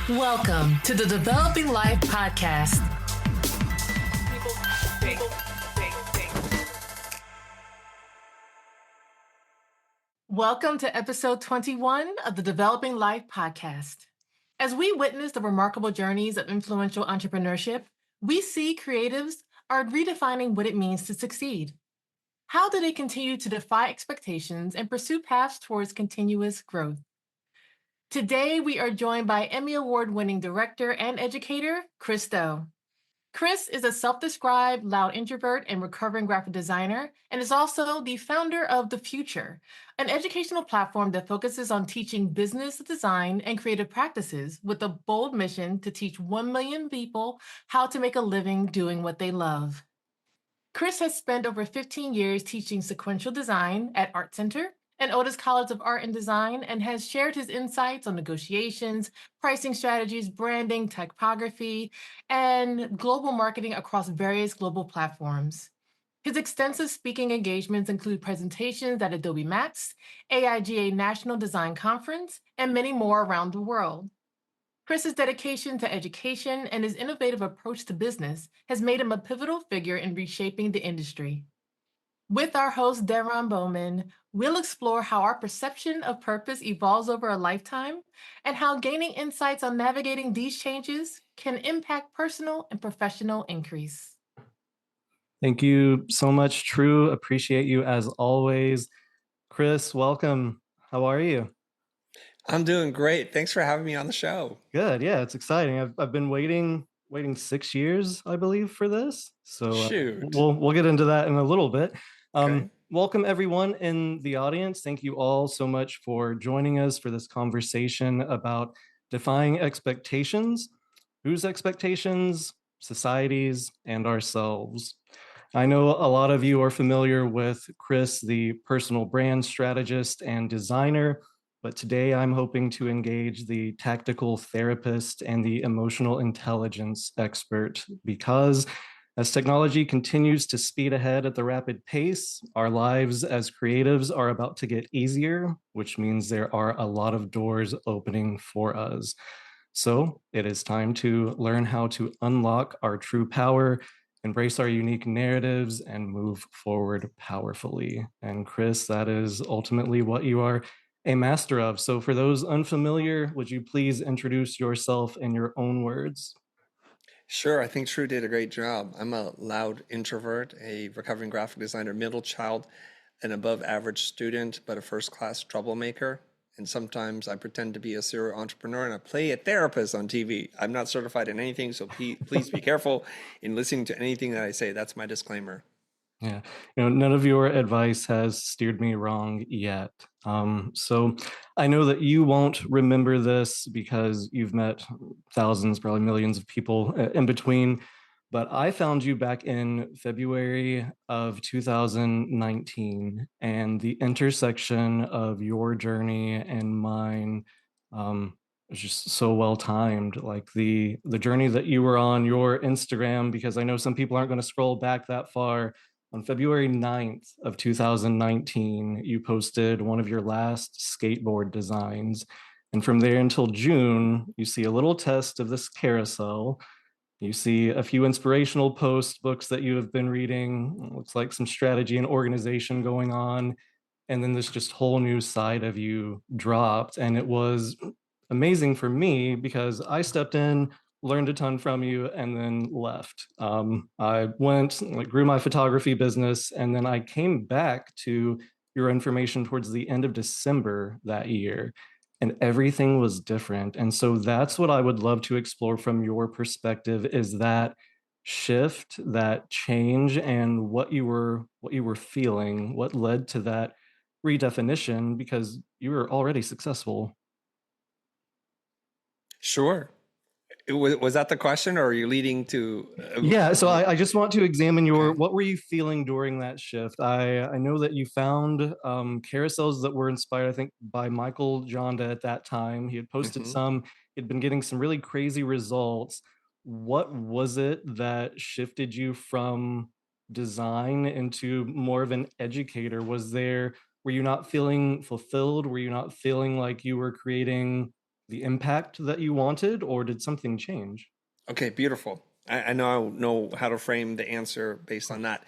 Welcome to the Developing Life Podcast. Welcome to episode 21 of the Developing Life Podcast. As we witness the remarkable journeys of influential entrepreneurship, we see creatives are redefining what it means to succeed. How do they continue to defy expectations and pursue paths towards continuous growth? Today, we are joined by Emmy Award-winning director and educator, Chris Do. Chris is a self-described loud introvert and recovering graphic designer, and is also the founder of The Futur, an educational platform that focuses on teaching business design and creative practices with a bold mission to teach 1 million people how to make a living doing what they love. Chris has spent over 15 years teaching sequential design at Art Center and Otis College of Art and Design, and has shared his insights on negotiations, pricing strategies, branding, typography, and global marketing across various global platforms. His extensive speaking engagements include presentations at Adobe Max, AIGA National Design Conference, and many more around the world. Chris's dedication to education and his innovative approach to business has made him a pivotal figure in reshaping the industry. With our host, Davron Bowman, we'll explore how our perception of purpose evolves over a lifetime and how gaining insights on navigating these changes can impact personal and professional increase. Thank you so much, True. Appreciate you as always. Chris, welcome. How are you? I'm doing great. Thanks for having me on the show. Good. Yeah, it's exciting. I've been waiting 6 years, I believe, for this. So we'll get into that in a little bit. Okay. Welcome everyone in the audience. Thank you all so much for joining us for this conversation about defying expectations. Whose expectations? Society's and ourselves. I know a lot of you are familiar with Chris, the personal brand strategist and designer, but today I'm hoping to engage the tactical therapist and the emotional intelligence expert, because as technology continues to speed ahead at the rapid pace, our lives as creatives are about to get easier, which means there are a lot of doors opening for us. So it is time to learn how to unlock our true power, embrace our unique narratives, and move forward powerfully. And Chris, that is ultimately what you are a master of. So for those unfamiliar, would you please introduce yourself in your own words? Sure. I think True did a great job. I'm a loud introvert, a recovering graphic designer, middle child, an above average student, but a first class troublemaker. And sometimes I pretend to be a serial entrepreneur and I play a therapist on TV. I'm not certified in anything, so please be careful in listening to anything that I say. That's my disclaimer. Yeah, none of your advice has steered me wrong yet. So I know that you won't remember this because you've met thousands, probably millions of people in between, but I found you back in February of 2019, and the intersection of your journey and mine was just so well timed. Like the journey that you were on your Instagram, because I know some people aren't going to scroll back that far. On February 9th of 2019, you posted one of your last skateboard designs. And from there until June, you see a little test of this carousel. You see a few inspirational posts, books that you have been reading. Looks like some strategy and organization going on. And then this just whole new side of you dropped. And it was amazing for me because I stepped in, learned a ton from you, and then left. I went, grew my photography business, and then I came back to your information towards the end of December that year, and everything was different. And so that's what I would love to explore from your perspective, is that shift, that change, and what you were feeling, what led to that redefinition, because you were already successful. Sure. Was that the question, or are you leading to? Yeah, so I just want to examine what were you feeling during that shift? I know that you found carousels that were inspired, I think, by Michael Jonda at that time. He had posted some, he'd been getting some really crazy results. What was it that shifted you from design into more of an educator? Were you not feeling fulfilled? Were you not feeling like you were creating the impact that you wanted, or did something change? Okay, beautiful. I know how to frame the answer based on that.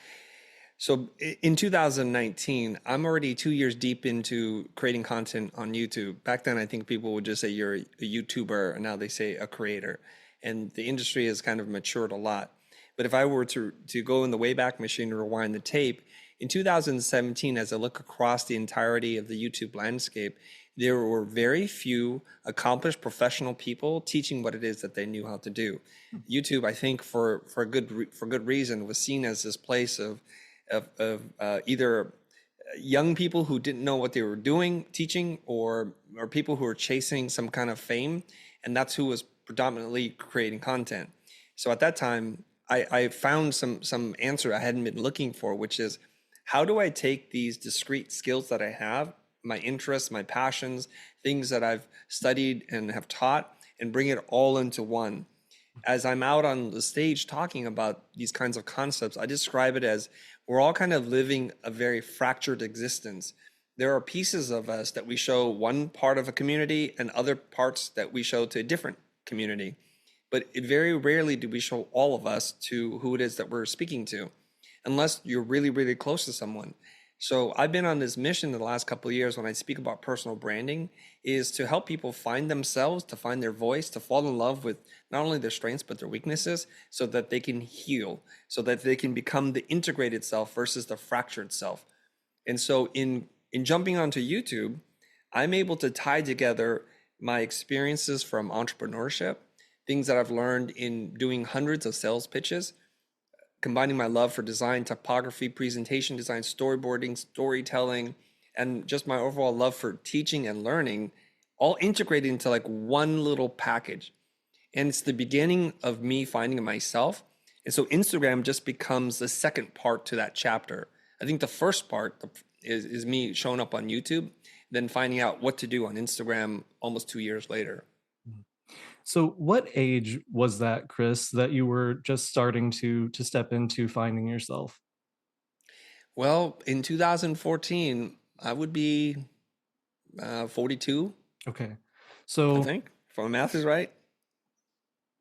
So in 2019, I'm already 2 years deep into creating content on YouTube. Back then, I think people would just say you're a YouTuber, and now they say a creator. And the industry has kind of matured a lot. But if I were to go in the Wayback Machine and rewind the tape, in 2017, as I look across the entirety of the YouTube landscape, there were very few accomplished professional people teaching what it is that they knew how to do. YouTube, I think, for good reason, was seen as this place of either young people who didn't know what they were doing, teaching, or people who were chasing some kind of fame, and that's who was predominantly creating content. So at that time, I found some answer I hadn't been looking for, which is, how do I take these discrete skills that I have, my interests, my passions, things that I've studied and have taught, and bring it all into one? As I'm out on the stage talking about these kinds of concepts, I describe it as we're all kind of living a very fractured existence. There are pieces of us that we show one part of a community and other parts that we show to a different community. But very rarely do we show all of us to who it is that we're speaking to, unless you're really, really close to someone. So I've been on this mission in the last couple of years when I speak about personal branding, is to help people find themselves, to find their voice, to fall in love with not only their strengths, but their weaknesses, so that they can heal, so that they can become the integrated self versus the fractured self. And so in jumping onto YouTube, I'm able to tie together my experiences from entrepreneurship, things that I've learned in doing hundreds of sales pitches, combining my love for design, typography, presentation design, storyboarding, storytelling, and just my overall love for teaching and learning, all integrated into like one little package. And it's the beginning of me finding myself. And so Instagram just becomes the second part to that chapter. I think the first part is me showing up on YouTube, then finding out what to do on Instagram almost 2 years later. So what age was that, Chris, that you were just starting to step into finding yourself? Well, in 2014, I would be 42, Okay. I So think, if my math is right.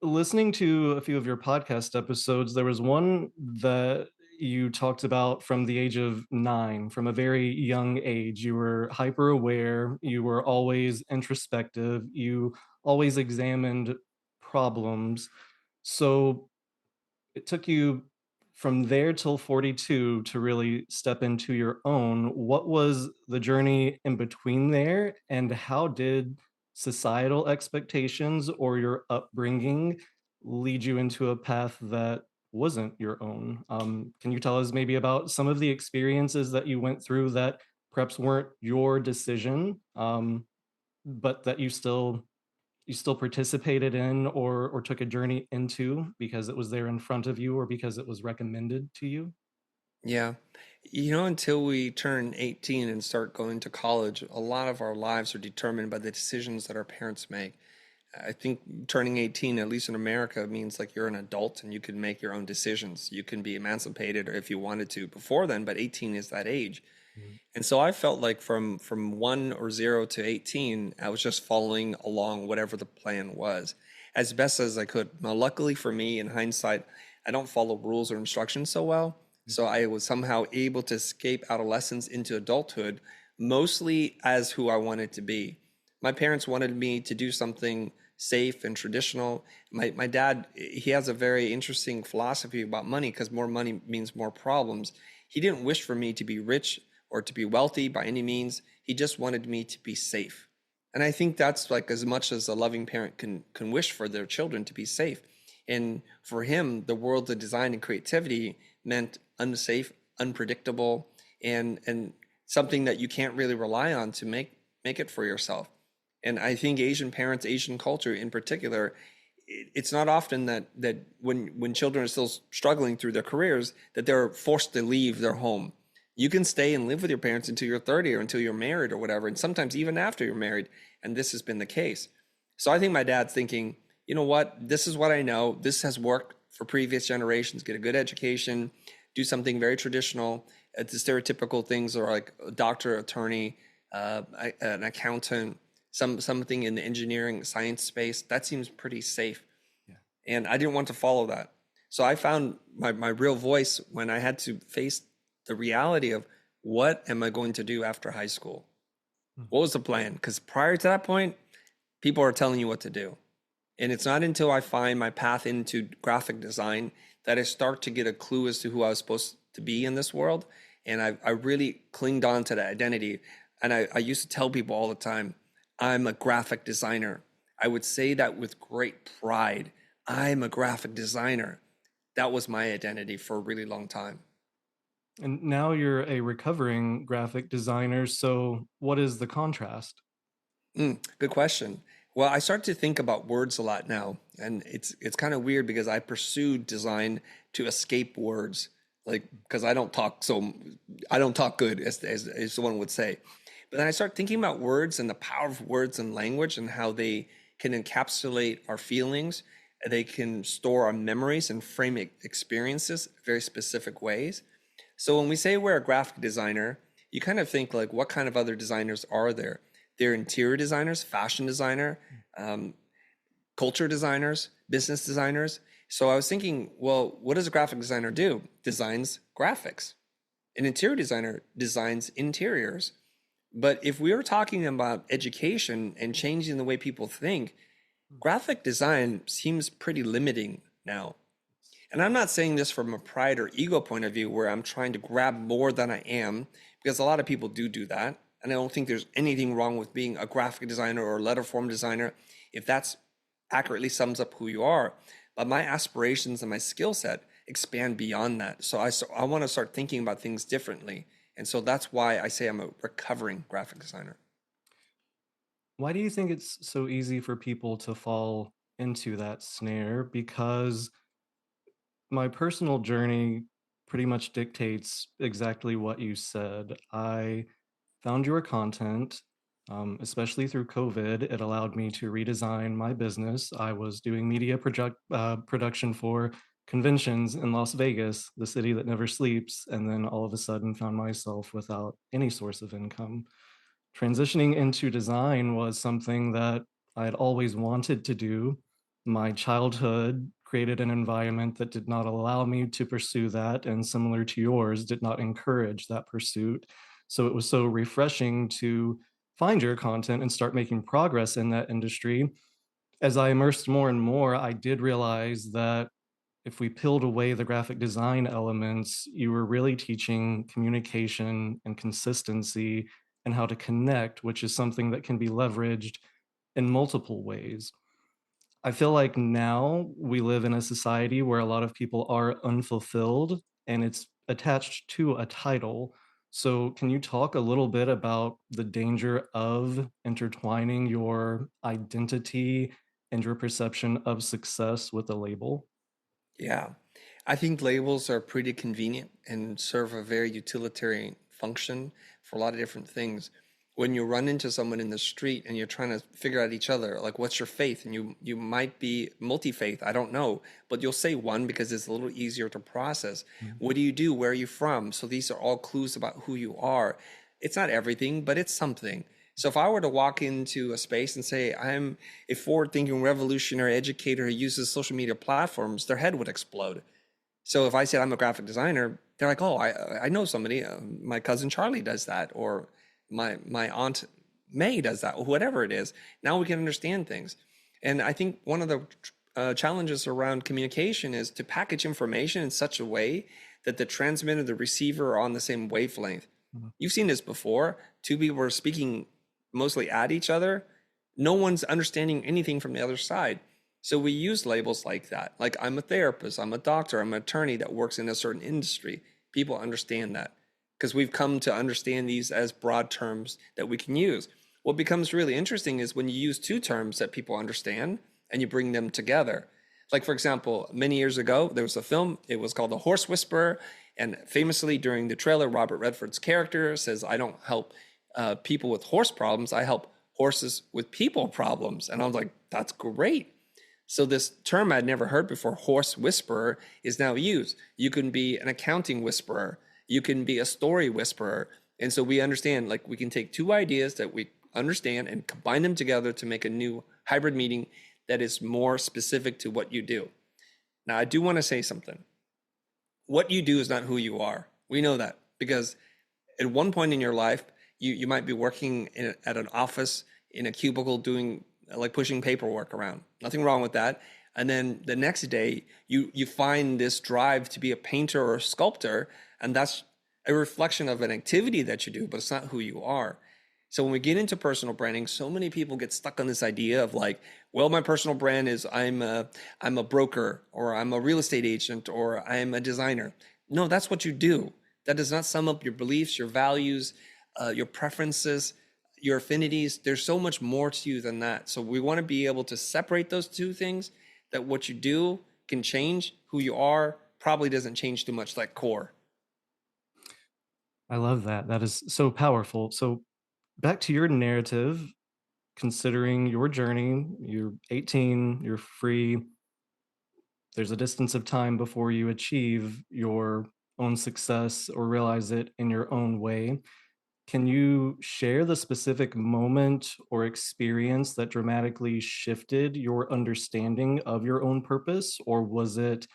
listening to a few of your podcast episodes, there was one that you talked about from the age of 9, from a very young age. You were hyper aware, you were always introspective, you always examined problems. So it took you from there till 42 to really step into your own. What was the journey in between there, and how did societal expectations or your upbringing lead you into a path that wasn't your own? Can you tell us maybe about some of the experiences that you went through that perhaps weren't your decision, but that you still participated in, or took a journey into because it was there in front of you or because it was recommended to you? Yeah. Until we turn 18 and start going to college, a lot of our lives are determined by the decisions that our parents make. I think turning 18, at least in America, means like you're an adult and you can make your own decisions. You can be emancipated or if you wanted to before then, but 18 is that age. Mhm. And so I felt like from 1 or 0 to 18, I was just following along whatever the plan was as best as I could. Now, luckily for me, in hindsight, I don't follow rules or instructions so well. So I was somehow able to escape adolescence into adulthood, mostly as who I wanted to be. My parents wanted me to do something safe and traditional. My dad, he has a very interesting philosophy about money because more money means more problems. He didn't wish for me to be rich or to be wealthy by any means. He just wanted me to be safe. And I think that's like as much as a loving parent can wish for their children to be safe. And for him, the world of design and creativity meant unsafe, unpredictable, and something that you can't really rely on to make it for yourself. And I think Asian parents, Asian culture in particular, it's not often that when children are still struggling through their careers, that they're forced to leave their home. You can stay and live with your parents until you're 30 or until you're married or whatever, and sometimes even after you're married. And this has been the case. So I think my dad's thinking, you know what, this is what I know. This has worked for previous generations. Get a good education, do something very traditional. The stereotypical things are like a doctor, attorney, an accountant, something in the engineering science space, that seems pretty safe. Yeah. And I didn't want to follow that. So I found my real voice when I had to face the reality of what am I going to do after high school? What was the plan? Because prior to that point, people are telling you what to do. And it's not until I find my path into graphic design that I start to get a clue as to who I was supposed to be in this world. And I really clinged on to that identity. And I used to tell people all the time, I'm a graphic designer. I would say that with great pride. I'm a graphic designer. That was my identity for a really long time. And now you're a recovering graphic designer. So what is the contrast? Good question. Well, I start to think about words a lot now, and it's kind of weird because I pursued design to escape words, like because I don't talk good as one would say. But then I start thinking about words and the power of words and language and how they can encapsulate our feelings. They can store our memories and frame experiences very specific ways. So when we say we're a graphic designer, you kind of think like, what kind of other designers are there? They're interior designers, fashion designer, culture designers, business designers. So I was thinking, well, what does a graphic designer do? Designs graphics. An interior designer designs interiors. But if we were talking about education and changing the way people think, graphic design seems pretty limiting now. And I'm not saying this from a pride or ego point of view where I'm trying to grab more than I am, because a lot of people do that. And I don't think there's anything wrong with being a graphic designer or a letter form designer if that's accurately sums up who you are. But my aspirations and my skill set expand beyond that. So I want to start thinking about things differently. And so that's why I say I'm a recovering graphic designer. Why do you think it's so easy for people to fall into that snare? Because my personal journey pretty much dictates exactly what you said. I found your content, especially through COVID. It allowed me to redesign my business. I was doing media production for conventions in Las Vegas, the city that never sleeps, and then all of a sudden found myself without any source of income. Transitioning into design was something that I had always wanted to do. My childhood created an environment that did not allow me to pursue that, and similar to yours, did not encourage that pursuit. So it was so refreshing to find your content and start making progress in that industry. As I immersed more and more, I did realize that if we peeled away the graphic design elements, you were really teaching communication and consistency and how to connect, which is something that can be leveraged in multiple ways. I feel like now we live in a society where a lot of people are unfulfilled and it's attached to a title. So, can you talk a little bit about the danger of intertwining your identity and your perception of success with a label? Yeah, I think labels are pretty convenient and serve a very utilitarian function for a lot of different things. When you run into someone in the street and you're trying to figure out each other, like what's your faith, and you might be multi-faith, I don't know, but you'll say one because it's a little easier to process. Mhm. What do you do? Where are you from? So these are all clues about who you are. It's not everything, but it's something. So if I were to walk into a space and say, I'm a forward-thinking revolutionary educator who uses social media platforms, their head would explode. So if I said I'm a graphic designer, they're like, oh, I know somebody. My cousin Charlie does that, or my aunt May does that, or whatever it is. Now we can understand things. And I think one of the challenges around communication is to package information in such a way that the transmitter and the receiver are on the same wavelength. Mhm. You've seen this before. Two people are speaking mostly at each other. No one's understanding anything from the other side. So we use labels like that. Like I'm a therapist, I'm a doctor, I'm an attorney that works in a certain industry. People understand that because we've come to understand these as broad terms that we can use. What becomes really interesting is when you use two terms that people understand and you bring them together. Like, for example, many years ago, there was a film, it was called The Horse Whisperer. And famously during the trailer, Robert Redford's character says, I don't help people with horse problems, I help horses with people problems. And I was like, that's great. So this term I'd never heard before, horse whisperer, is now used. You can be an accounting whisperer. You can be a story whisperer. And so we understand, like, we can take two ideas that we understand, and combine them together to make a new hybrid meeting that is more specific to what you do. Now, I do want to say something. What you do is not who you are. We know that because at one point in your life, you might be working at an office in a cubicle doing like pushing paperwork around. Nothing wrong with that. And then the next day, you find this drive to be a painter or a sculptor, and that's a reflection of an activity that you do, but it's not who you are. So when we get into personal branding, so many people get stuck on this idea of like, well, my personal brand is I'm a broker, or I'm a real estate agent, or I'm a designer. No, that's what you do. That does not sum up your beliefs, your values, your preferences, your affinities. There's so much more to you than that. So we want to be able to separate those two things, that what you do can change. Who you are probably doesn't change too much, like core. I love that. That is so powerful. So back to your narrative, considering your journey, you're 18, you're free, there's a distance of time before you achieve your own success or realize it in your own way. Can you share the specific moment or experience that dramatically shifted your understanding of your own purpose? Or was it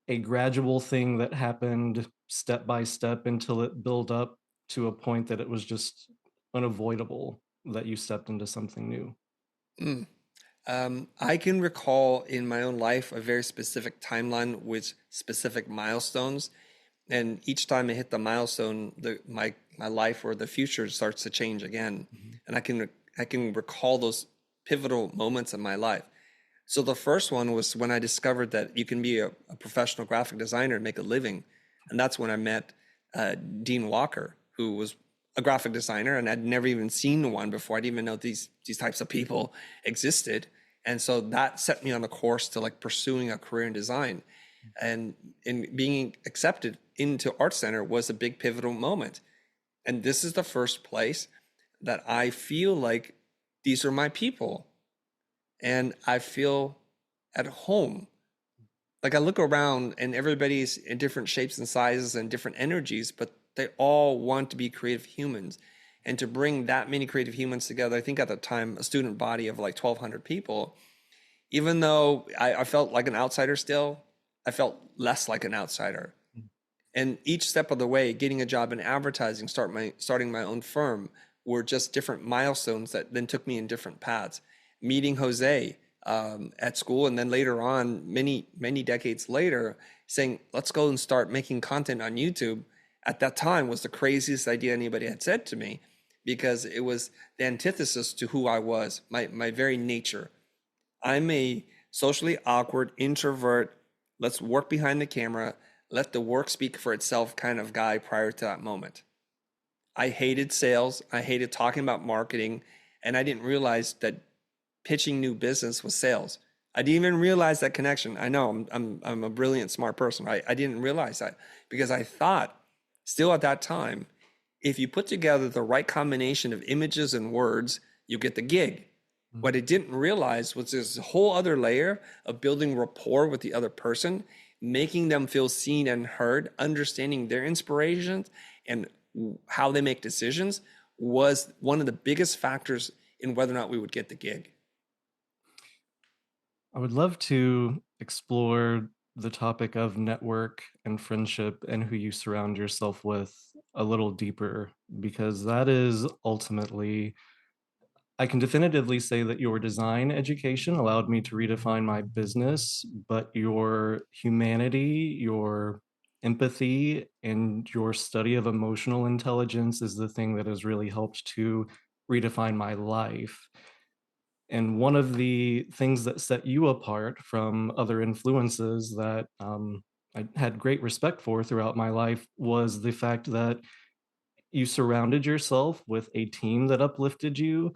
a gradual thing that happened step by step until it built up to a point that it was just unavoidable that you stepped into something new? Mm. I can recall in my own life a very specific timeline with specific milestones, and each time I hit the milestone, my life or the future starts to change again, Mhm. and I can recall those pivotal moments in my life. So the first one was when I discovered that you can be a professional graphic designer and make a living, and that's when I met Dean Walker, who was a graphic designer, and I'd never even seen one before. I didn't even know these types of people existed, and so that set me on a course to like pursuing a career in design, and in being accepted into Art Center was a big pivotal moment. And this is the first place that I feel like these are my people, and I feel at home. Like I look around and everybody's in different shapes and sizes and different energies, but they all want to be creative humans. And to bring that many creative humans together, I think at the time, a student body of like 1,200 people, even though I felt like an outsider still, I felt less like an outsider. And each step of the way, getting a job in advertising, starting my own firm, were just different milestones that then took me in different paths. Meeting Jose at school, and then later on, many decades later, saying, "Let's go and start making content on YouTube." At that time, was the craziest idea anybody had said to me, because it was the antithesis to who I was, my very nature. I'm a socially awkward introvert. Let's work behind the camera, let the work speak for itself kind of guy prior to that moment. I hated sales. I hated talking about marketing. And I didn't realize that pitching new business was sales. I didn't even realize that connection. I know I'm a brilliant, smart person. I didn't realize that because I thought still at that time, if you put together the right combination of images and words, you get the gig. What I didn't realize was there's a whole other layer of building rapport with the other person, making them feel seen and heard, understanding their inspirations and how they make decisions was one of the biggest factors in whether or not we would get the gig. I would love to explore the topic of network and friendship and who you surround yourself with a little deeper, because that is ultimately, I can definitively say that your design education allowed me to redefine my business, but your humanity, your empathy, and your study of emotional intelligence is the thing that has really helped to redefine my life. And one of the things that set you apart from other influences that I had great respect for throughout my life was the fact that you surrounded yourself with a team that uplifted you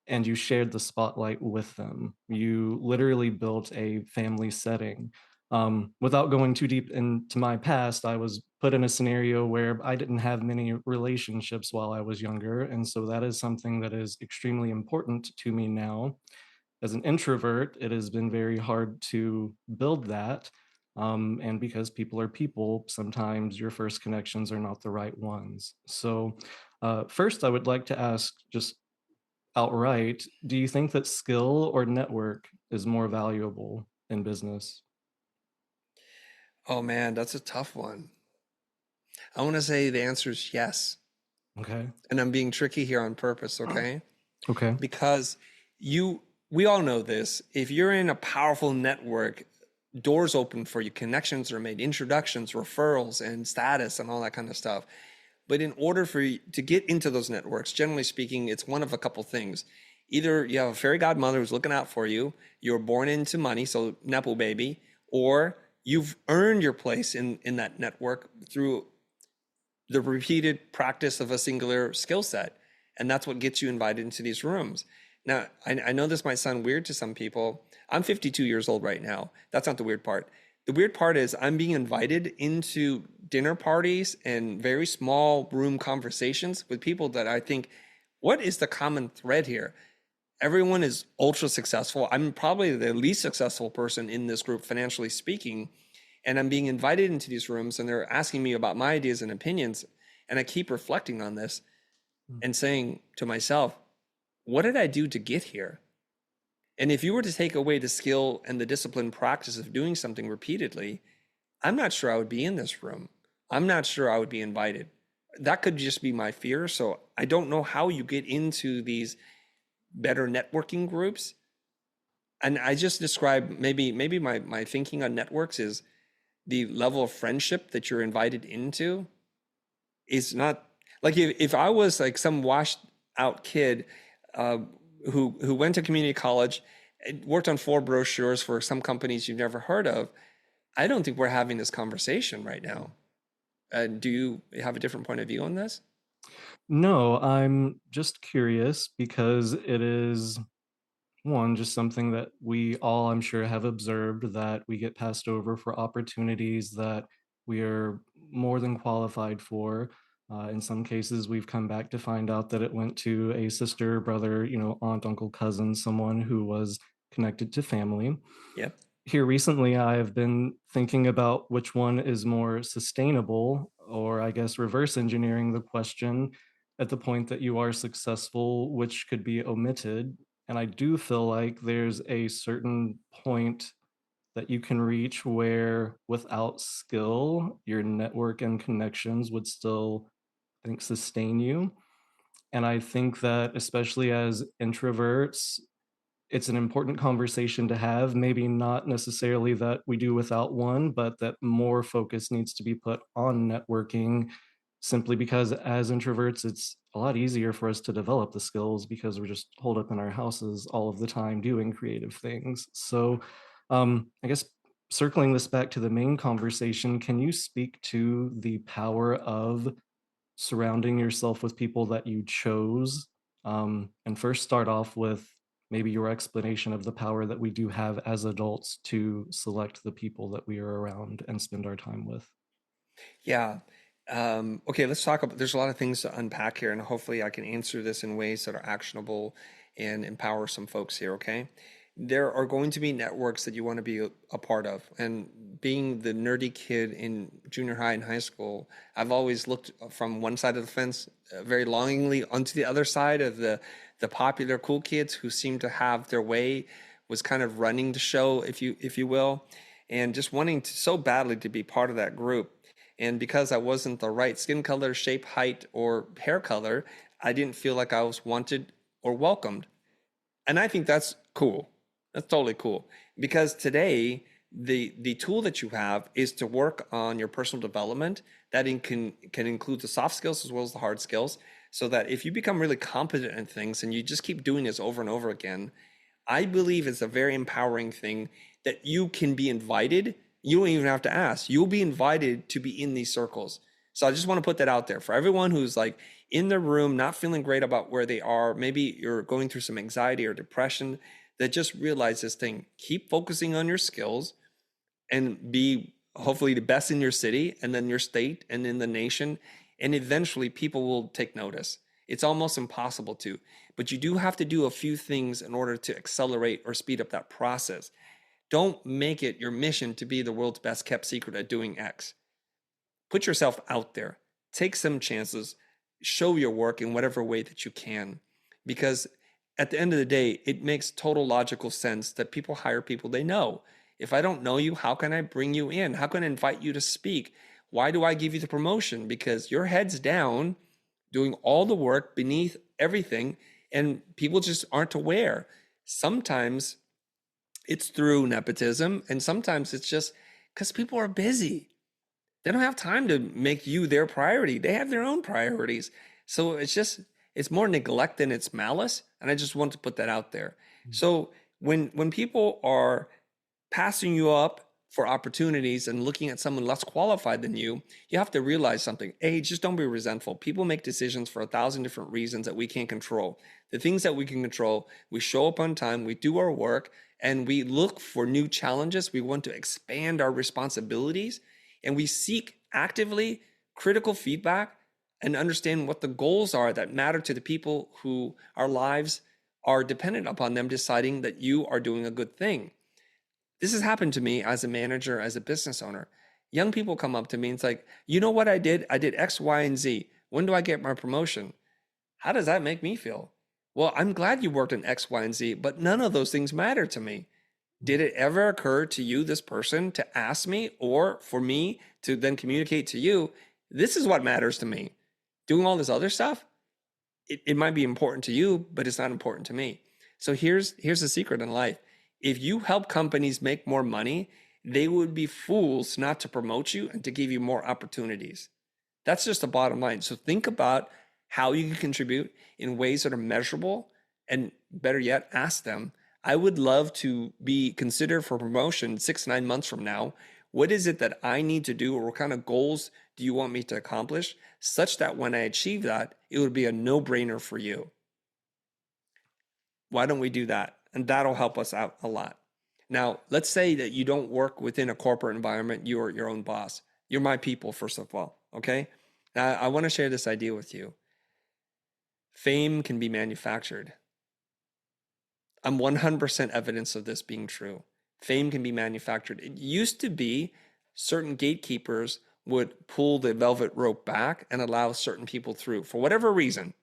and you shared the spotlight with them. You literally built a family setting. Without going too deep into my past, I was put in a scenario where I didn't have many relationships while I was younger. And so that is something that is extremely important to me now. As an introvert, it has been very hard to build that. And because people are people, sometimes your first connections are not the right ones. So, first, I would like to ask just outright, do you think that skill or network is more valuable in business? Oh man, that's a tough one. I want to say the answer is yes. Okay. And I'm being tricky here on purpose, okay? Okay. Because we all know this. If you're in a powerful network, doors open for you, connections are made, introductions, referrals, and status, and all that kind of stuff. But in order for you to get into those networks, generally speaking, it's one of a couple things. Either you have a fairy godmother who's looking out for you, you were born into money, so Nepo baby, or you've earned your place in that network through the repeated practice of a singular skill set. And that's what gets you invited into these rooms. Now, I know this might sound weird to some people. I'm 52 years old right now. That's not the weird part. The weird part is I'm being invited into dinner parties and very small room conversations with people that I think, what is the common thread here? Everyone is ultra successful. I'm probably the least successful person in this group, financially speaking. And I'm being invited into these rooms and they're asking me about my ideas and opinions. And I keep reflecting on this and saying to myself, what did I do to get here? And if you were to take away the skill and the disciplined practice of doing something repeatedly, I'm not sure I would be in this room. I'm not sure I would be invited. That could just be my fear. So I don't know how you get into these better networking groups. And I just described maybe my thinking on networks is the level of friendship that you're invited into is not like if I was like some washed out kid who went to community college, worked on 4 brochures for some companies you've never heard of. I don't think we're having this conversation right now. Do you have a different point of view on this? No, I'm just curious because it is one, just something that we all, I'm sure, have observed that we get passed over for opportunities that we are more than qualified for. In some cases, we've come back to find out that it went to a sister, brother, aunt, uncle, cousin, someone who was connected to family. Yep. Here recently, I have been thinking about which one is more sustainable, or I guess reverse engineering the question at the point that you are successful, which could be omitted. And I do feel like there's a certain point that you can reach where without skill, your network and connections would still, I think, sustain you. And I think that especially as introverts, it's an important conversation to have. Maybe not necessarily that we do without one, but that more focus needs to be put on networking simply because as introverts, it's a lot easier for us to develop the skills because we're just holed up in our houses all of the time doing creative things. So, I guess circling this back to the main conversation, can you speak to the power of surrounding yourself with people that you chose? And first start off with maybe your explanation of the power that we do have as adults to select the people that we are around and spend our time with. Yeah. Okay, let's talk about, there's a lot of things to unpack here, and hopefully I can answer this in ways that are actionable and empower some folks here, okay? There are going to be networks that you want to be a part of. And being the nerdy kid in junior high and high school, I've always looked from one side of the fence very longingly onto the other side of the popular cool kids who seem to have their way, was kind of running the show, if you will, and just wanting to so badly to be part of that group. And because I wasn't the right skin color, shape, height, or hair color, I didn't feel like I was wanted or welcomed. And I think that's cool. That's totally cool. Because today, the tool that you have is to work on your personal development that can include the soft skills as well as the hard skills. So that if you become really competent in things and you just keep doing this over and over again, I believe it's a very empowering thing that you can be invited. You don't even have to ask. You'll be invited to be in these circles. So I just want to put that out there for everyone who's like in the room, not feeling great about where they are. Maybe you're going through some anxiety or depression, that just realize this thing. Keep focusing on your skills and be hopefully the best in your city and then your state and in the nation. And eventually people will take notice. It's almost impossible to, but you do have to do a few things in order to accelerate or speed up that process. Don't make it your mission to be the world's best kept secret at doing X. Put yourself out there, take some chances, show your work in whatever way that you can. Because at the end of the day, it makes total logical sense that people hire people they know. If I don't know you, how can I bring you in? How can I invite you to speak? Why do I give you the promotion? Because your head's down doing all the work beneath everything, and people just aren't aware. Sometimes it's through nepotism, and sometimes it's just because people are busy. They don't have time to make you their priority. They have their own priorities. So it's more neglect than it's malice. And I just want to put that out there. So when people are passing you up for opportunities and looking at someone less qualified than you have to realize something. A, just don't be resentful. People make decisions for 1,000 different reasons that we can't control. The things that we can control, we show up on time, we do our work, and we look for new challenges. We want to expand our responsibilities, and we seek actively critical feedback and understand what the goals are that matter to the people who our lives are dependent upon them deciding that you are doing a good thing. This has happened to me as a manager, as a business owner. Young people come up to me and it's like, you know what I did? I did X, Y, and Z. When do I get my promotion? How does that make me feel? Well, I'm glad you worked in X, Y, and Z, but none of those things matter to me. Did it ever occur to you, this person, to ask me or for me to then communicate to you, this is what matters to me? Doing all this other stuff, it might be important to you, but it's not important to me. So here's the secret in life. If you help companies make more money, they would be fools not to promote you and to give you more opportunities. That's just the bottom line. So think about how you can contribute in ways that are measurable, and better yet, ask them, I would love to be considered for promotion 6-9 months from now. What is it that I need to do, or what kind of goals do you want me to accomplish, such that when I achieve that, it would be a no-brainer for you? Why don't we do that? And that'll help us out a lot. Now, let's say that you don't work within a corporate environment. You're your own boss. You're my people, first of all, okay? Now, I want to share this idea with you. Fame can be manufactured. I'm 100% evidence of this being true. Fame can be manufactured. It used to be certain gatekeepers would pull the velvet rope back and allow certain people through for whatever reason.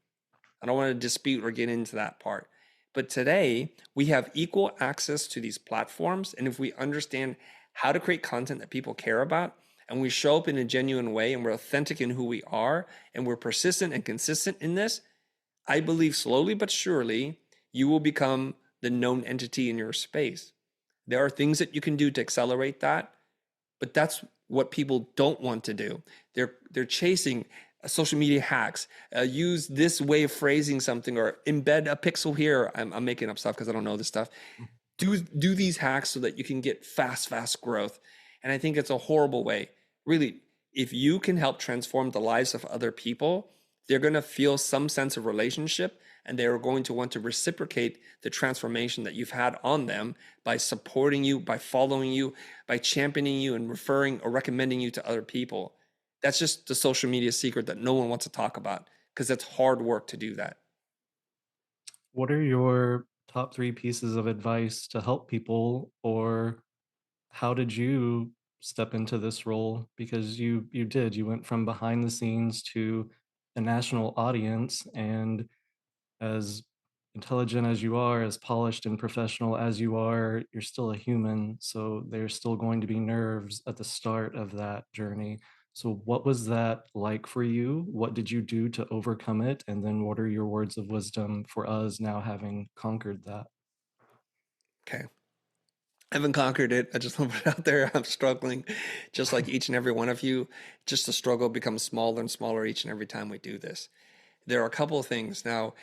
I don't want to dispute or get into that part. But today, we have equal access to these platforms. And if we understand how to create content that people care about, and we show up in a genuine way, and we're authentic in who we are, and we're persistent and consistent in this, I believe slowly but surely, you will become the known entity in your space. There are things that you can do to accelerate that, but that's what people don't want to do. They're chasing social media hacks, use this way of phrasing something, or embed a pixel here. I'm making up stuff because I don't know this stuff. Do these hacks so that you can get fast growth. And I think it's a horrible way. Really, if you can help transform the lives of other people, they're going to feel some sense of relationship, and they are going to want to reciprocate the transformation that you've had on them by supporting you, by following you, by championing you and referring or recommending you to other people. That's just the social media secret that no one wants to talk about, because it's hard work to do that. What are your top 3 pieces of advice to help people, or how did you step into this role? Because you went from behind the scenes to a national audience, and as intelligent as you are, as polished and professional as you are, you're still a human. So there's still going to be nerves at the start of that journey. So what was that like for you? What did you do to overcome it? And then what are your words of wisdom for us now having conquered that? Okay. I haven't conquered it. I just want to put it out there. I'm struggling just like each and every one of you. Just the struggle becomes smaller and smaller each and every time we do this. There are a couple of things. Now,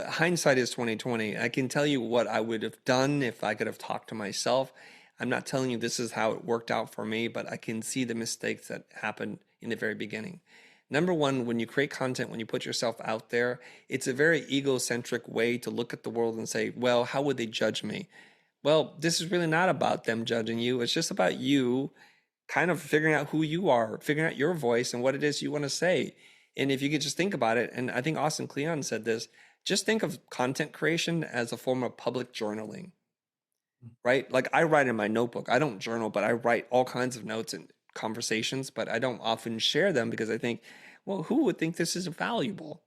hindsight is 2020. I can tell you what I would have done if I could have talked to myself. I'm not telling you this is how it worked out for me, but I can see the mistakes that happened in the very beginning. Number one, when you create content, when you put yourself out there, it's a very egocentric way to look at the world and say, well, how would they judge me? Well, this is really not about them judging you. It's just about you kind of figuring out who you are, figuring out your voice and what it is you want to say. And if you could just think about it, and I think Austin Kleon said this, just think of content creation as a form of public journaling, right? Like I write in my notebook. I don't journal, but I write all kinds of notes and conversations, but I don't often share them because I think, well, who would think this is valuable?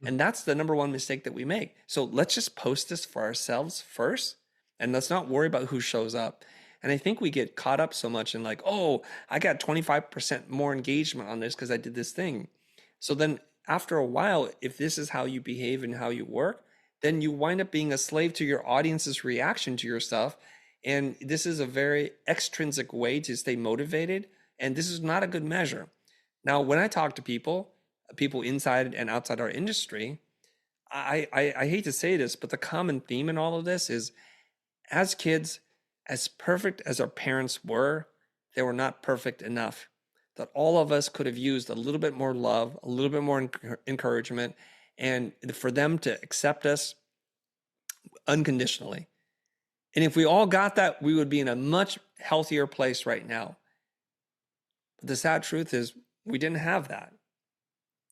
And that's the number one mistake that we make. So let's just post this for ourselves first, and let's not worry about who shows up. And I think we get caught up so much in like, oh, I got 25% more engagement on this because I did this thing. So then after a while, if this is how you behave and how you work, then you wind up being a slave to your audience's reaction to your stuff. And this is a very extrinsic way to stay motivated. And this is not a good measure. Now, when I talk to people inside and outside our industry, I hate to say this, but the common theme in all of this is, as kids, as perfect as our parents were, they were not perfect enough. That all of us could have used a little bit more love, a little bit more encouragement, and for them to accept us unconditionally. And if we all got that, we would be in a much healthier place right now. But the sad truth is we didn't have that.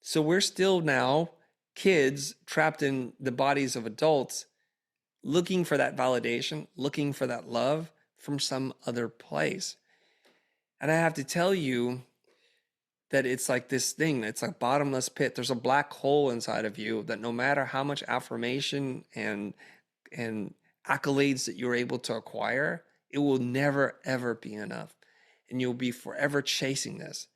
So we're still now kids trapped in the bodies of adults, looking for that validation, looking for that love from some other place. And I have to tell you that it's like this thing, it's like bottomless pit. There's a black hole inside of you that no matter how much affirmation and accolades that you're able to acquire, it will never, ever be enough. And you'll be forever chasing this.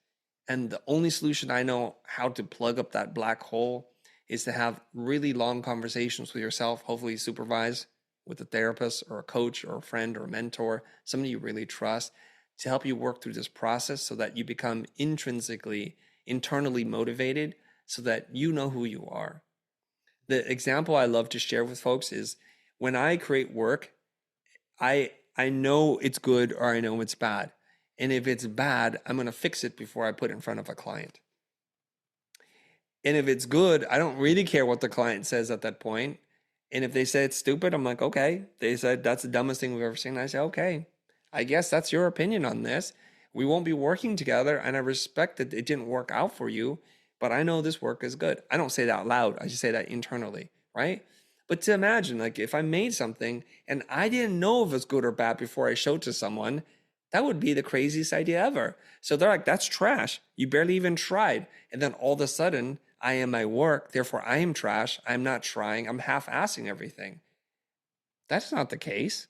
And the only solution I know how to plug up that black hole is to have really long conversations with yourself, hopefully supervised with a therapist or a coach or a friend or a mentor, somebody you really trust, to help you work through this process so that you become internally motivated so that you know who you are. The example I love to share with folks is when I create work, I know it's good or I know it's bad. And if it's bad, I'm going to fix it before I put it in front of a client. And if it's good, I don't really care what the client says at that point. And if they say it's stupid, I'm like, okay. They said that's the dumbest thing we've ever seen. I say, okay, I guess that's your opinion on this. We won't be working together. And I respect that it didn't work out for you, but I know this work is good. I don't say that out loud. I just say that internally, right? But to imagine, like if I made something and I didn't know if it's good or bad before I showed to someone, that would be the craziest idea ever. So they're like, that's trash. You barely even tried. And then all of a sudden, I am my work. Therefore, I am trash. I'm not trying. I'm half-assing everything. That's not the case.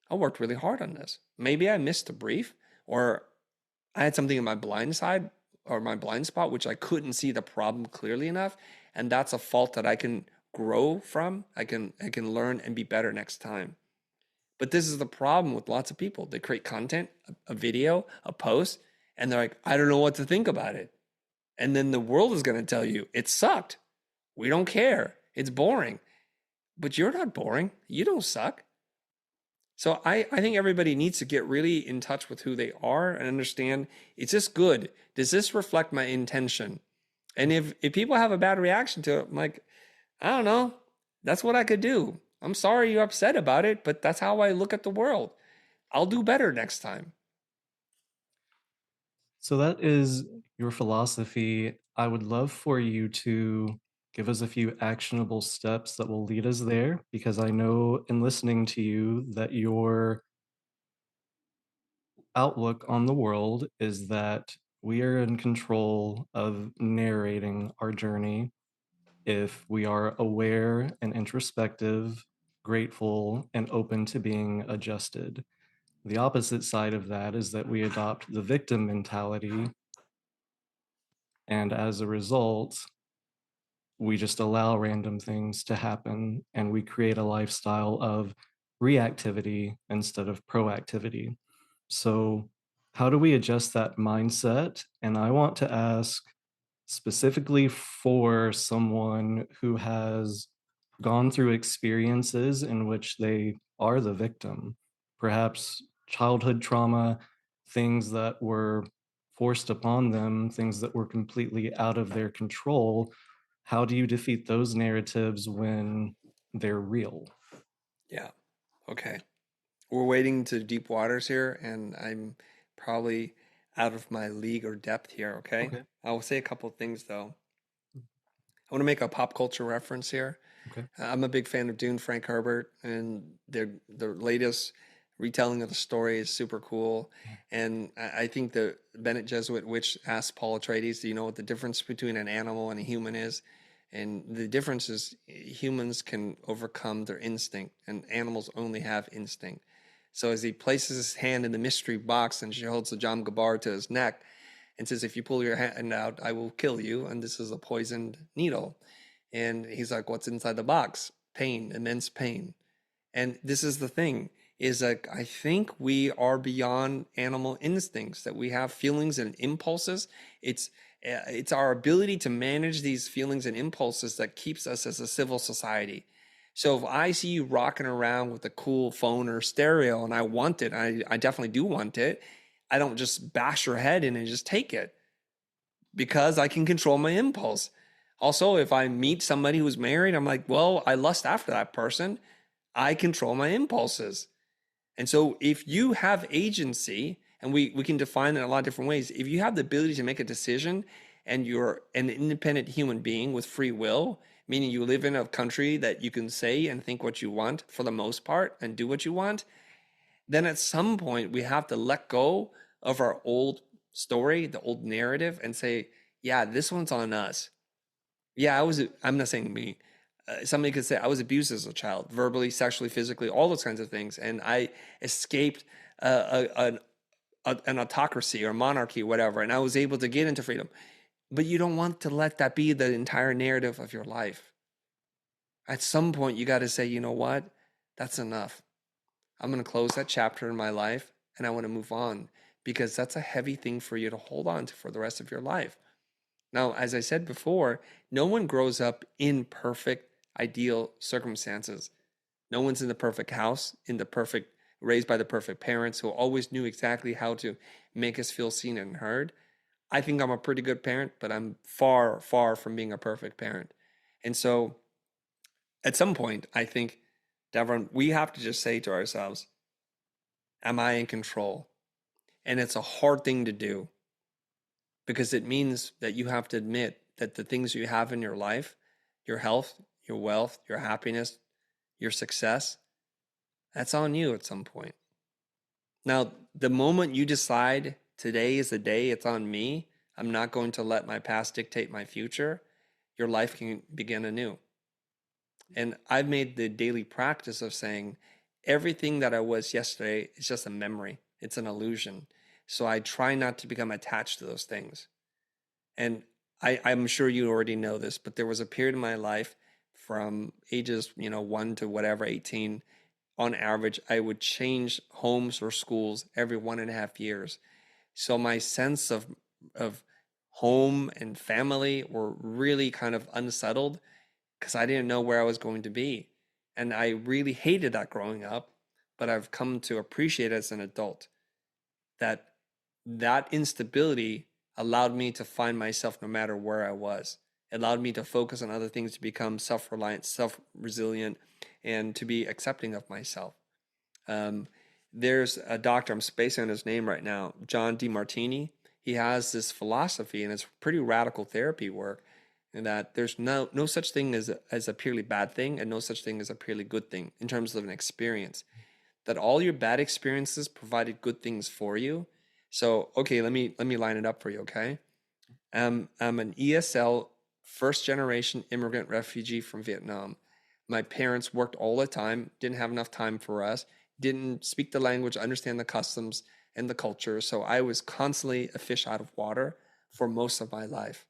I worked really hard on this. Maybe I missed a brief, or I had something in my blind side or my blind spot, which I couldn't see the problem clearly enough. And that's a fault that I can grow from. I can learn and be better next time. But this is the problem with lots of people. They create content, a video, a post, and they're like, I don't know what to think about it. And then the world is going to tell you, it sucked. We don't care. It's boring. But you're not boring. You don't suck. So I think everybody needs to get really in touch with who they are and understand, is this good? Does this reflect my intention? And if people have a bad reaction to it, I'm like, I don't know. That's what I could do. I'm sorry you're upset about it, but that's how I look at the world. I'll do better next time. So that is your philosophy. I would love for you to give us a few actionable steps that will lead us there, because I know in listening to you that your outlook on the world is that we are in control of narrating our journey if we are aware and introspective, grateful, and open to being adjusted. The opposite side of that is that we adopt the victim mentality, and as a result, we just allow random things to happen and we create a lifestyle of reactivity instead of proactivity. So, how do we adjust that mindset? And I want to ask specifically for someone who has gone through experiences in which they are the victim, perhaps childhood trauma, things that were forced upon them, things that were completely out of their control. How do you defeat those narratives when they're real? Yeah. Okay. We're wading to deep waters here, and I'm probably out of my league or depth here. Okay. Okay. I will say a couple of things though. I want to make a pop culture reference here. Okay. I'm a big fan of Dune, Frank Herbert, and their latest retelling of the story is super cool. And I think the Bennett Jesuit witch asked Paul Atreides, "Do you know what the difference between an animal and a human is?" And the difference is humans can overcome their instinct and animals only have instinct. So as he places his hand in the mystery box and she holds the Jam Gabar to his neck and says, if you pull your hand out, I will kill you. And this is a poisoned needle. And he's like, what's inside the box? Pain, immense pain. And this is the thing, is like, I think we are beyond animal instincts, that we have feelings and impulses. It's our ability to manage these feelings and impulses that keeps us as a civil society. So if I see you rocking around with a cool phone or stereo and I want it, I definitely do want it, I don't just bash your head in and just take it, because I can control my impulse. Also, if I meet somebody who's married, I'm like, well, I lust after that person. I control my impulses. And so if you have agency, and we can define that in a lot of different ways, if you have the ability to make a decision and you're an independent human being with free will, meaning you live in a country that you can say and think what you want for the most part and do what you want, then at some point we have to let go of our old story, the old narrative, and say, yeah, this one's on us. Yeah, I'm not saying me. Somebody could say I was abused as a child, verbally, sexually, physically, all those kinds of things. And I escaped an autocracy or monarchy, whatever. And I was able to get into freedom. But you don't want to let that be the entire narrative of your life. At some point, you got to say, you know what? That's enough. I'm going to close that chapter in my life and I want to move on, because that's a heavy thing for you to hold on to for the rest of your life. Now, as I said before, no one grows up in perfect, ideal circumstances. No one's in the perfect house, raised by the perfect parents who always knew exactly how to make us feel seen and heard. I think I'm a pretty good parent, but I'm far, far from being a perfect parent. And so at some point, I think, Davron, we have to just say to ourselves, am I in control? And it's a hard thing to do, because it means that you have to admit that the things you have in your life, your health, your wealth, your happiness, your success, that's on you at some point. Now, the moment you decide today is the day, it's on me, I'm not going to let my past dictate my future, your life can begin anew. And I've made the daily practice of saying everything that I was yesterday is just a memory. It's an illusion. So I try not to become attached to those things. And I'm sure you already know this, but there was a period in my life from ages, 1 to whatever, 18, on average, I would change homes or schools every 1.5 years. So my sense of home and family were really kind of unsettled, because I didn't know where I was going to be. And I really hated that growing up, but I've come to appreciate as an adult that instability allowed me to find myself no matter where I was. It allowed me to focus on other things, to become self-reliant, self-resilient, and to be accepting of myself. There's a doctor, I'm spacing on his name right now, John DeMartini. He has this philosophy, and it's pretty radical therapy work, in that there's no such thing as a purely bad thing, and no such thing as a purely good thing in terms of an experience. That all your bad experiences provided good things for you. So, okay, let me line it up for you, okay? I'm an ESL, first generation immigrant refugee from Vietnam. My parents worked all the time, didn't have enough time for us, didn't speak the language, understand the customs and the culture. So I was constantly a fish out of water for most of my life.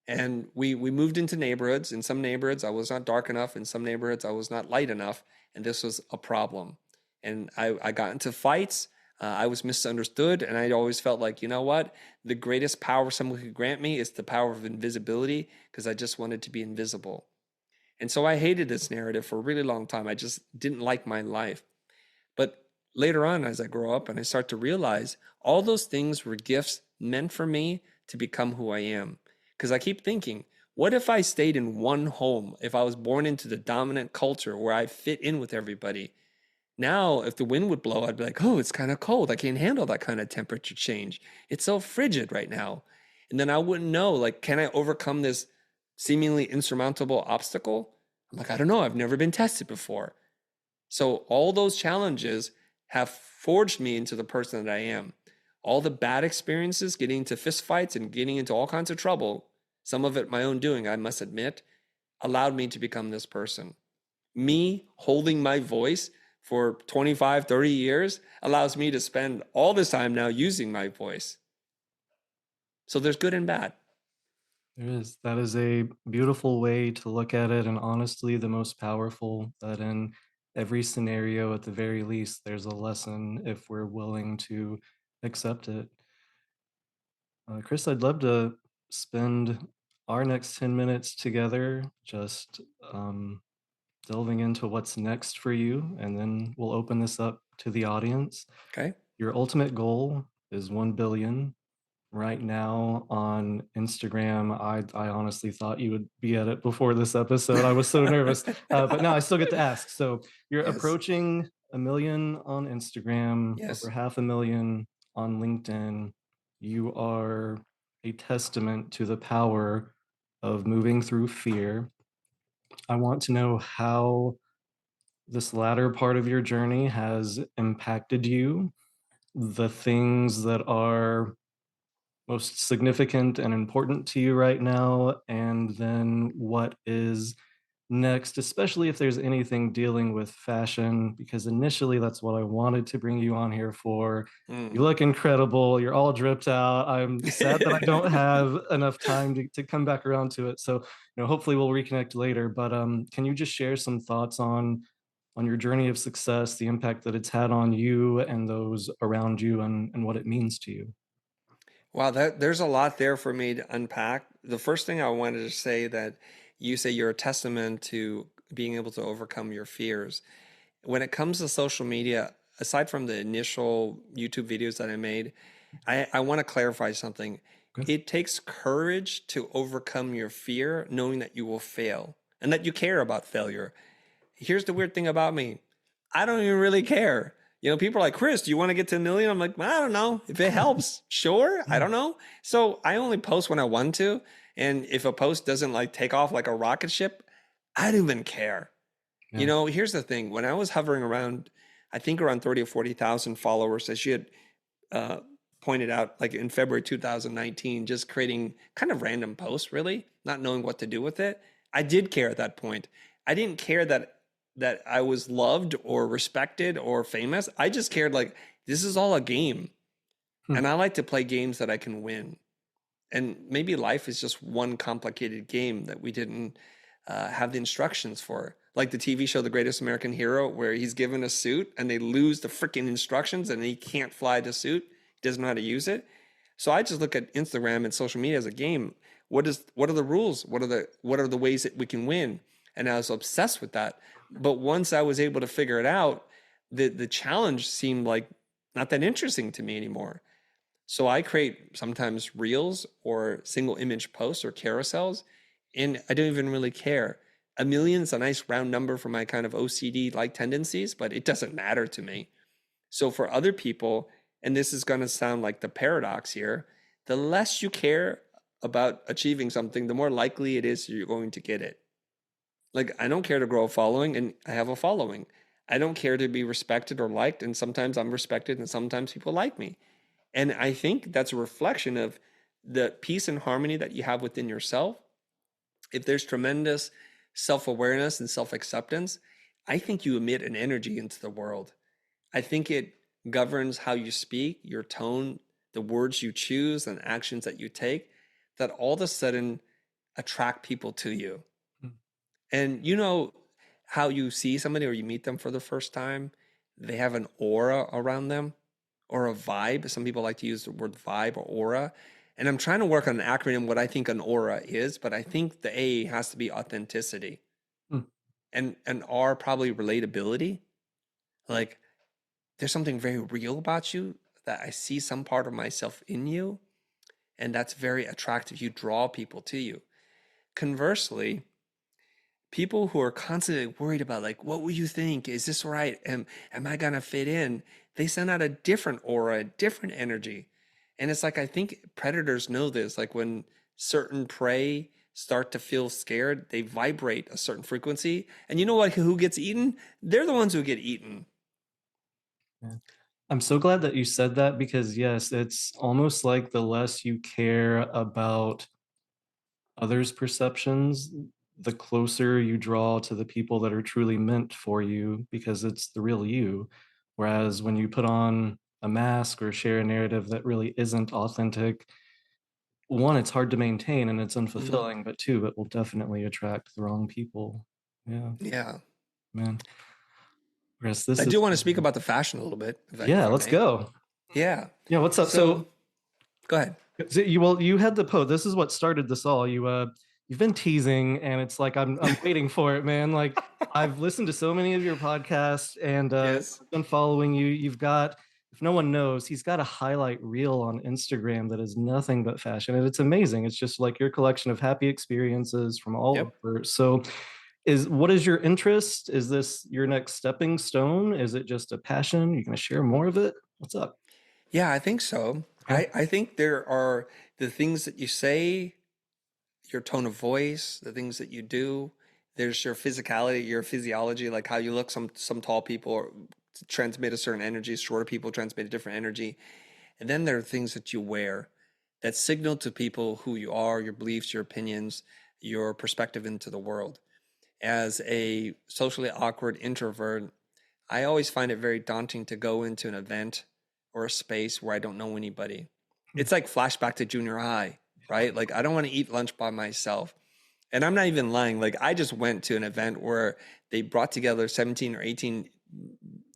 And we moved into neighborhoods. In some neighborhoods, I was not dark enough. In some neighborhoods, I was not light enough. And this was a problem. And I got into fights. I was misunderstood. And I always felt like, you know what? The greatest power someone could grant me is the power of invisibility, because I just wanted to be invisible. And so I hated this narrative for a really long time. I just didn't like my life. But later on, as I grow up and I start to realize all those things were gifts meant for me to become who I am. Because I keep thinking, what if I stayed in one home, if I was born into the dominant culture where I fit in with everybody? Now, if the wind would blow, I'd be like, oh, it's kind of cold. I can't handle that kind of temperature change. It's so frigid right now. And then I wouldn't know, like, can I overcome this seemingly insurmountable obstacle? I'm like, I don't know. I've never been tested before. So all those challenges have forged me into the person that I am. All the bad experiences, getting into fistfights and getting into all kinds of trouble, some of it my own doing, I must admit, allowed me to become this person. Me holding my voice for 25, 30 years allows me to spend all this time now using my voice. So there's good and bad. There is. That is a beautiful way to look at it, and honestly, the most powerful, that in every scenario, at the very least, there's a lesson if we're willing to accept it. Chris, I'd love to spend our next 10 minutes together just delving into what's next for you, and then we'll open this up to the audience. Okay. Your ultimate goal is 1 billion. Right now on Instagram, I honestly thought you would be at it before this episode. I was so nervous, but now I still get to ask. So you're Yes. approaching 1 million on Instagram, over Yes. 500,000 on LinkedIn. You are a testament to the power of moving through fear. I want to know how this latter part of your journey has impacted you, the things that are most significant and important to you right now, and then what is next, especially if there's anything dealing with fashion, because initially that's what I wanted to bring you on here for. You Mm. look incredible. You're all dripped out. I'm sad that I don't have enough time to come back around to it. So, hopefully we'll reconnect later. But can you just share some thoughts on your journey of success, the impact that it's had on you and those around you, and what it means to you? Wow, there's a lot there for me to unpack. The first thing I wanted to say that you say you're a testament to being able to overcome your fears. When it comes to social media, aside from the initial YouTube videos that I made, I want to clarify something. Okay. It takes courage to overcome your fear, knowing that you will fail and that you care about failure. Here's the weird thing about me. I don't even really care. People are like, Chris, do you want to get to 1 million? I'm like, I don't know. If it helps, sure. I don't know. So I only post when I want to. And if a post doesn't like take off like a rocket ship, I don't even care. Yeah. Here's the thing. When I was hovering around, I think around 30 or 40,000 followers, as you had uh, pointed out, like in February 2019, just creating kind of random posts, really, not knowing what to do with it. I did care at that point. I didn't care that I was loved or respected or famous. I just cared like this is all a game. Hmm. And I like to play games that I can win. And maybe life is just one complicated game that we didn't have the instructions for. Like the TV show The Greatest American Hero, where he's given a suit and they lose the freaking instructions and he can't fly the suit. He doesn't know how to use it. So I just look at Instagram and social media as a game. What are the rules? What are the ways that we can win? And I was obsessed with that. But once I was able to figure it out, the challenge seemed like not that interesting to me anymore. So I create sometimes reels or single image posts or carousels, and I don't even really care. 1 million is a nice round number for my kind of OCD like tendencies, but it doesn't matter to me. So for other people, and this is going to sound like the paradox here, the less you care about achieving something, the more likely it is you're going to get it. Like, I don't care to grow a following, and I have a following. I don't care to be respected or liked, and sometimes I'm respected, and sometimes people like me. And I think that's a reflection of the peace and harmony that you have within yourself. If there's tremendous self awareness and self acceptance, I think you emit an energy into the world. I think it governs how you speak, your tone, the words you choose, and actions that you take that all of a sudden attract people to you. Hmm. And you know how you see somebody or you meet them for the first time, they have an aura around them or a vibe. Some people like to use the word vibe or aura. And I'm trying to work on an acronym, what I think an aura is, but I think the A has to be authenticity. Hmm. And R probably relatability. Like there's something very real about you that I see some part of myself in you. And that's very attractive. You draw people to you. Conversely, people who are constantly worried about like, what will you think? Is this right? Am I gonna fit in? They send out a different aura, a different energy. And it's like I think predators know this. Like when certain prey start to feel scared, they vibrate a certain frequency. And you know what? Who gets eaten? They're the ones who get eaten. Yeah. I'm so glad that you said that, because yes, it's almost like the less you care about others' perceptions, the closer you draw to the people that are truly meant for you, because it's the real you. Whereas when you put on a mask or share a narrative that really isn't authentic, one, it's hard to maintain and it's unfulfilling, but two, it will definitely attract the wrong people. Yeah, Yeah. man. Whereas this I is, do want to speak about the fashion a little bit, yeah, if I let's may. go. Yeah. Yeah, what's up? So go ahead. So you had the post. This is what started this all. You've been teasing, and it's like I'm waiting for it, man. Like I've listened to so many of your podcasts, and Yes. I've been following you. You've got, if no one knows, he's got a highlight reel on Instagram that is nothing but fashion, and it's amazing. It's just like your collection of happy experiences from all Yep. over. So, what is your interest? Is this your next stepping stone? Is it just a passion? You're going to share more of it? What's up? Yeah, I think so. Okay. I think there are the things that you say, your tone of voice, the things that you do. There's your physicality, your physiology, like how you look. Some tall people transmit a certain energy, shorter people transmit a different energy. And then there are things that you wear that signal to people who you are, your beliefs, your opinions, your perspective into the world. As a socially awkward introvert, I always find it very daunting to go into an event or a space where I don't know anybody. It's like flashback to junior high, right? Like I don't want to eat lunch by myself. And I'm not even lying. Like I just went to an event where they brought together 17 or 18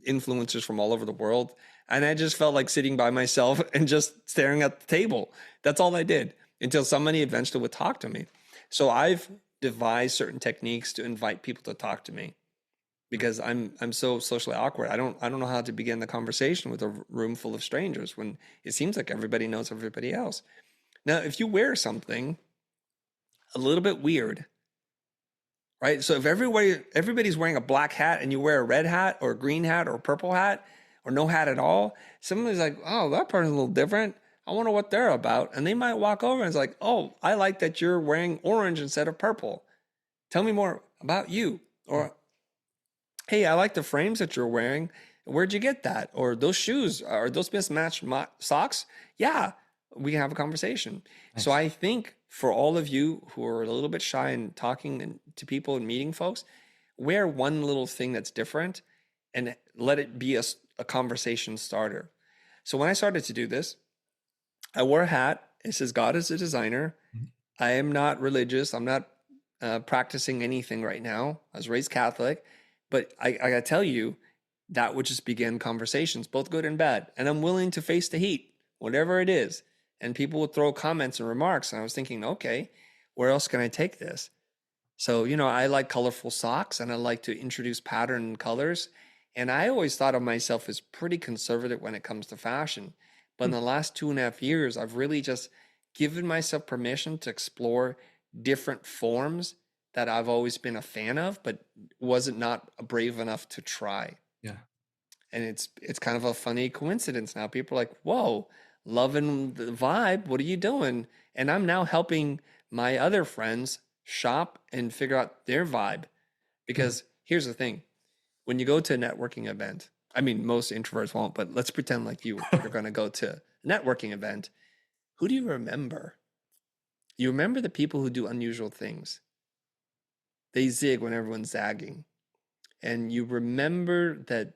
influencers from all over the world. And I just felt like sitting by myself and just staring at the table. That's all I did until somebody eventually would talk to me. So I've devised certain techniques to invite people to talk to me because I'm so socially awkward. I don't know how to begin the conversation with a room full of strangers when it seems like everybody knows everybody else. Now, if you wear something a little bit weird, right? So if everybody's wearing a black hat and you wear a red hat or a green hat or a purple hat or no hat at all, somebody's like, oh, that person's a little different. I wonder what they're about. And they might walk over and it's like, oh, I like that you're wearing orange instead of purple. Tell me more about you. Or, hey, I like the frames that you're wearing. Where'd you get that? Or those shoes, are those mismatched socks? Yeah, we can have a conversation. Nice. So I think for all of you who are a little bit shy in talking to people and meeting folks, wear one little thing that's different and let it be a conversation starter. So when I started to do this, I wore a hat. It says God is a designer. I am not religious. I'm not practicing anything right now. I was raised Catholic, but I gotta tell you, that would just begin conversations, both good and bad. And I'm willing to face the heat, whatever it is. And people would throw comments and remarks. And I was thinking, okay, where else can I take this? So, I like colorful socks and I like to introduce pattern and colors. And I always thought of myself as pretty conservative when it comes to fashion. But in the last 2.5 years, I've really just given myself permission to explore different forms that I've always been a fan of, but wasn't not brave enough to try. Yeah. And it's kind of a funny coincidence now. People are like, whoa, loving the vibe. What are you doing? And I'm now helping my other friends shop and figure out their vibe. Because here's the thing. When you go to a networking event, I mean, most introverts won't, but let's pretend like you're going to go to a networking event. Who do you remember? You remember the people who do unusual things. They zig when everyone's zagging. And you remember that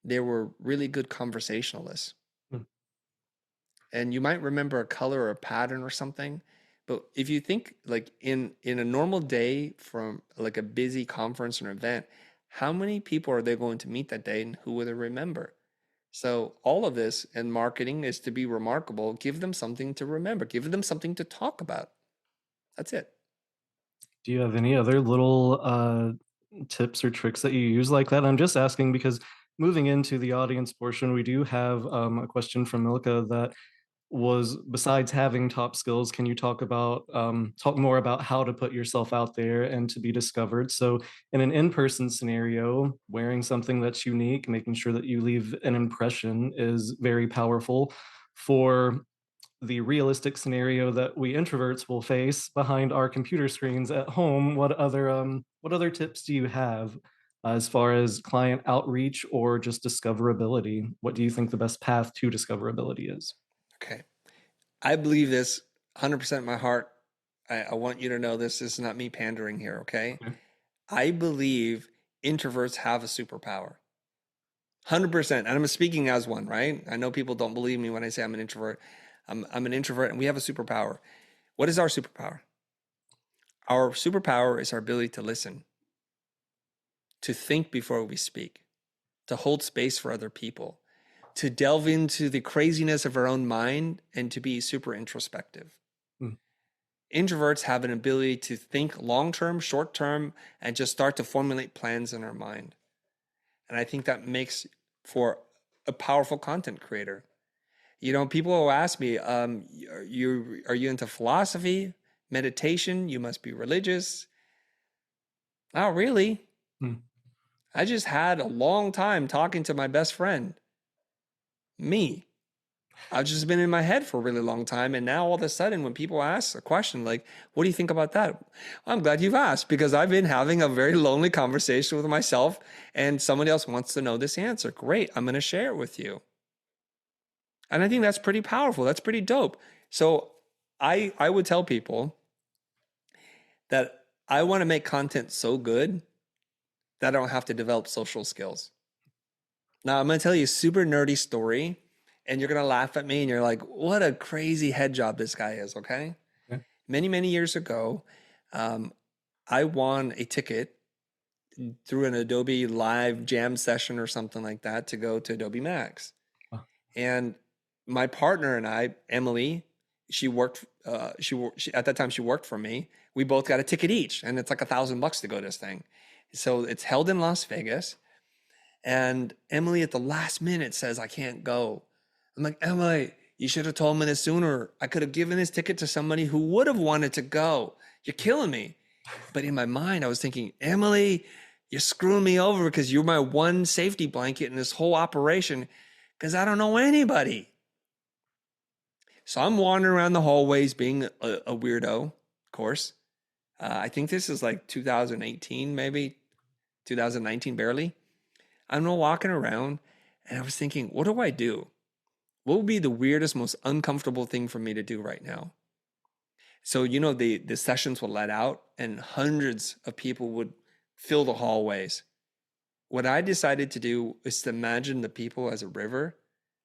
they were really good conversationalists. And you might remember a color or a pattern or something. But if you think like in a normal day from like a busy conference or event, how many people are they going to meet that day and who will they remember? So all of this in marketing is to be remarkable. Give them something to remember. Give them something to talk about. That's it. Do you have any other little tips or tricks that you use like that? I'm just asking because moving into the audience portion, we do have a question from Milka that was, besides having top skills, can you talk more about how to put yourself out there and to be discovered? So in an in-person scenario, wearing something that's unique, making sure that you leave an impression is very powerful. For the realistic scenario that we introverts will face behind our computer screens at home, what other tips do you have as far as client outreach or just discoverability? What do you think the best path to discoverability is? Okay. I believe this 100% in my heart. I want you to know this is not me pandering here, okay? Okay. I believe introverts have a superpower. 100%. And I'm speaking as one, right? I know people don't believe me when I say I'm an introvert. I'm an introvert and we have a superpower. What is our superpower? Our superpower is our ability to listen, to think before we speak, to hold space for other people, to delve into the craziness of our own mind, and to be super introspective. Mm. Introverts have an ability to think long-term, short-term, and just start to formulate plans in our mind. And I think that makes for a powerful content creator. You know, people will ask me, are you into philosophy, meditation? You must be religious. Not really. Mm. I just had a long time talking to my best friend, me. I've just been in my head for a really long time. And now all of a sudden, when people ask a question like, what do you think about that? I'm glad you've asked, because I've been having a very lonely conversation with myself and somebody else wants to know this answer. Great. I'm going to share it with you. And I think that's pretty powerful. That's pretty dope. So I would tell people that I want to make content so good that I don't have to develop social skills. Now I'm going to tell you a super nerdy story and you're going to laugh at me and you're like, what a crazy head job this guy is. Okay. Okay. Many years ago, I won a ticket through an Adobe live jam session or something like that to go to Adobe Max. Wow. And my partner and I, Emily, she at that time she worked for me. We both got a ticket each, and it's like $1,000 to go to this thing. So it's held in Las Vegas. And Emily at the last minute says, I can't go. I'm like, Emily, you should have told me this sooner. I could have given this ticket to somebody who would have wanted to go. You're killing me. But in my mind, I was thinking, Emily, you're screwing me over because you're my one safety blanket in this whole operation because I don't know anybody. So I'm wandering around the hallways being a weirdo, of course. I think this is like 2018, maybe 2019, barely. I'm walking around and I was thinking, what do I do? What would be the weirdest, most uncomfortable thing for me to do right now? So, you know, the sessions would let out and hundreds of people would fill the hallways. What I decided to do is to imagine the people as a river,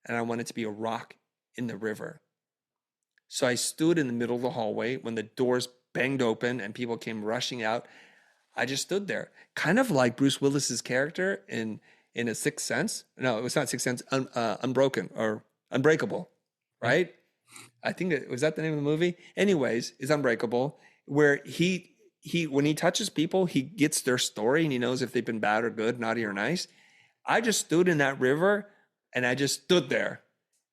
and I wanted to be a rock in the river. So I stood in the middle of the hallway when the doors banged open and people came rushing out. I just stood there, kind of like Bruce Willis's character in A Sixth Sense. No, it was not Sixth Sense, Unbroken or Unbreakable, right? I think was that the name of the movie? Anyways, it's Unbreakable, where he when he touches people, he gets their story and he knows if they've been bad or good, naughty or nice. I just stood in that river and I just stood there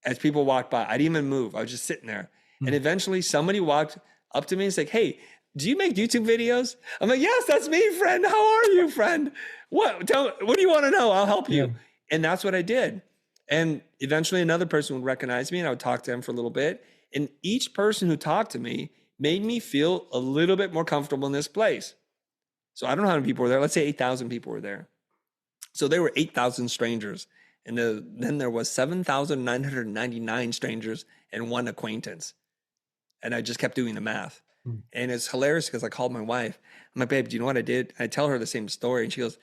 as people walked by. I didn't even move. I was just sitting there. And eventually somebody walked up to me and said, hey, do you make YouTube videos? I'm like, yes, that's me, friend. How are you, friend? What do you want to know? I'll help you. Yeah. And that's what I did. And eventually another person would recognize me and I would talk to them for a little bit. And each person who talked to me made me feel a little bit more comfortable in this place. So I don't know how many people were there. Let's say 8,000 people were there. So there were 8,000 strangers. And then there was 7,999 strangers and one acquaintance. And I just kept doing the math. And it's hilarious because I called my wife. I'm like, babe, do you know what I did? I tell her the same story. And she goes,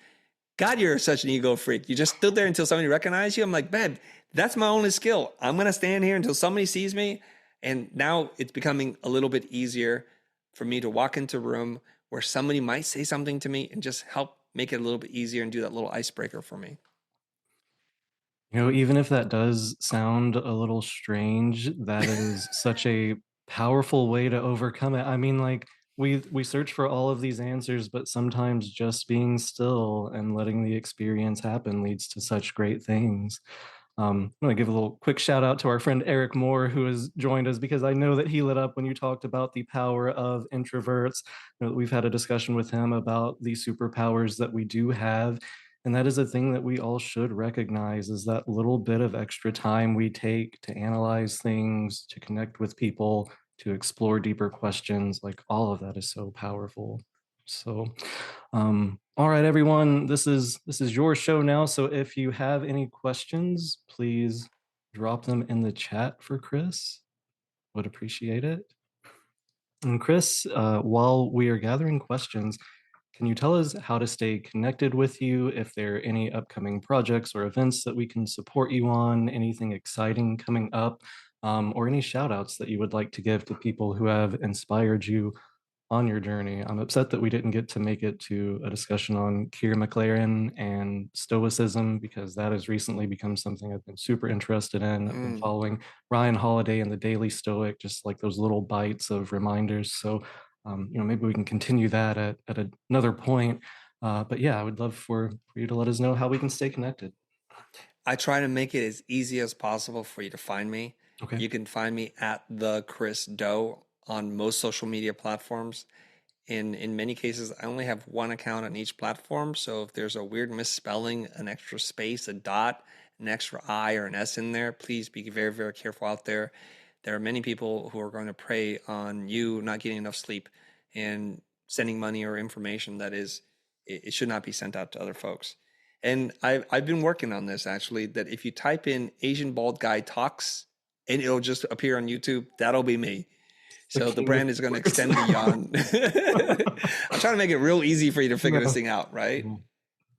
God, you're such an ego freak. You just stood there until somebody recognized you. I'm like, babe, that's my only skill. I'm going to stand here until somebody sees me. And now it's becoming a little bit easier for me to walk into a room where somebody might say something to me and just help make it a little bit easier and do that little icebreaker for me. You know, even if that does sound a little strange, that is such a powerful way to overcome it. I mean, like we search for all of these answers, but sometimes just being still and letting the experience happen leads to such great things. I'm going to give a little quick shout out to our friend Eric Moore, who has joined us, because I know that he lit up when you talked about the power of introverts. You know, we've had a discussion with him about the superpowers that we do have. And that is a thing that we all should recognize, is that little bit of extra time we take to analyze things, to connect with people, to explore deeper questions. Like, all of that is so powerful. So, all right, everyone, this is your show now. So if you have any questions, please drop them in the chat for Chris. Would appreciate it. And Chris, while we are gathering questions, can you tell us how to stay connected with you? If there are any upcoming projects or events that we can support you on, anything exciting coming up, or any shout outs that you would like to give to people who have inspired you on your journey? I'm upset that we didn't get to make it to a discussion on Keir McLaren and Stoicism because that has recently become something I've been super interested in. I've been Mm. following Ryan Holiday and the Daily Stoic, just like those little bites of reminders. So, maybe we can continue that at another point. But yeah, I would love for you to let us know how we can stay connected. I try to make it as easy as possible for you to find me. Okay. You can find me at the Chris Doe on most social media platforms. In many cases, I only have one account on each platform. So if there's a weird misspelling, an extra space, a dot, an extra I or an S in there, please be very, very careful out there. There are many people who are going to prey on you not getting enough sleep and sending money or information that is, it should not be sent out to other folks. And I've been working on this actually, that if you type in Asian bald guy talks and it'll just appear on YouTube, that'll be me. So the brand is going to extend beyond. I'm trying to make it real easy for you to figure this thing out, right?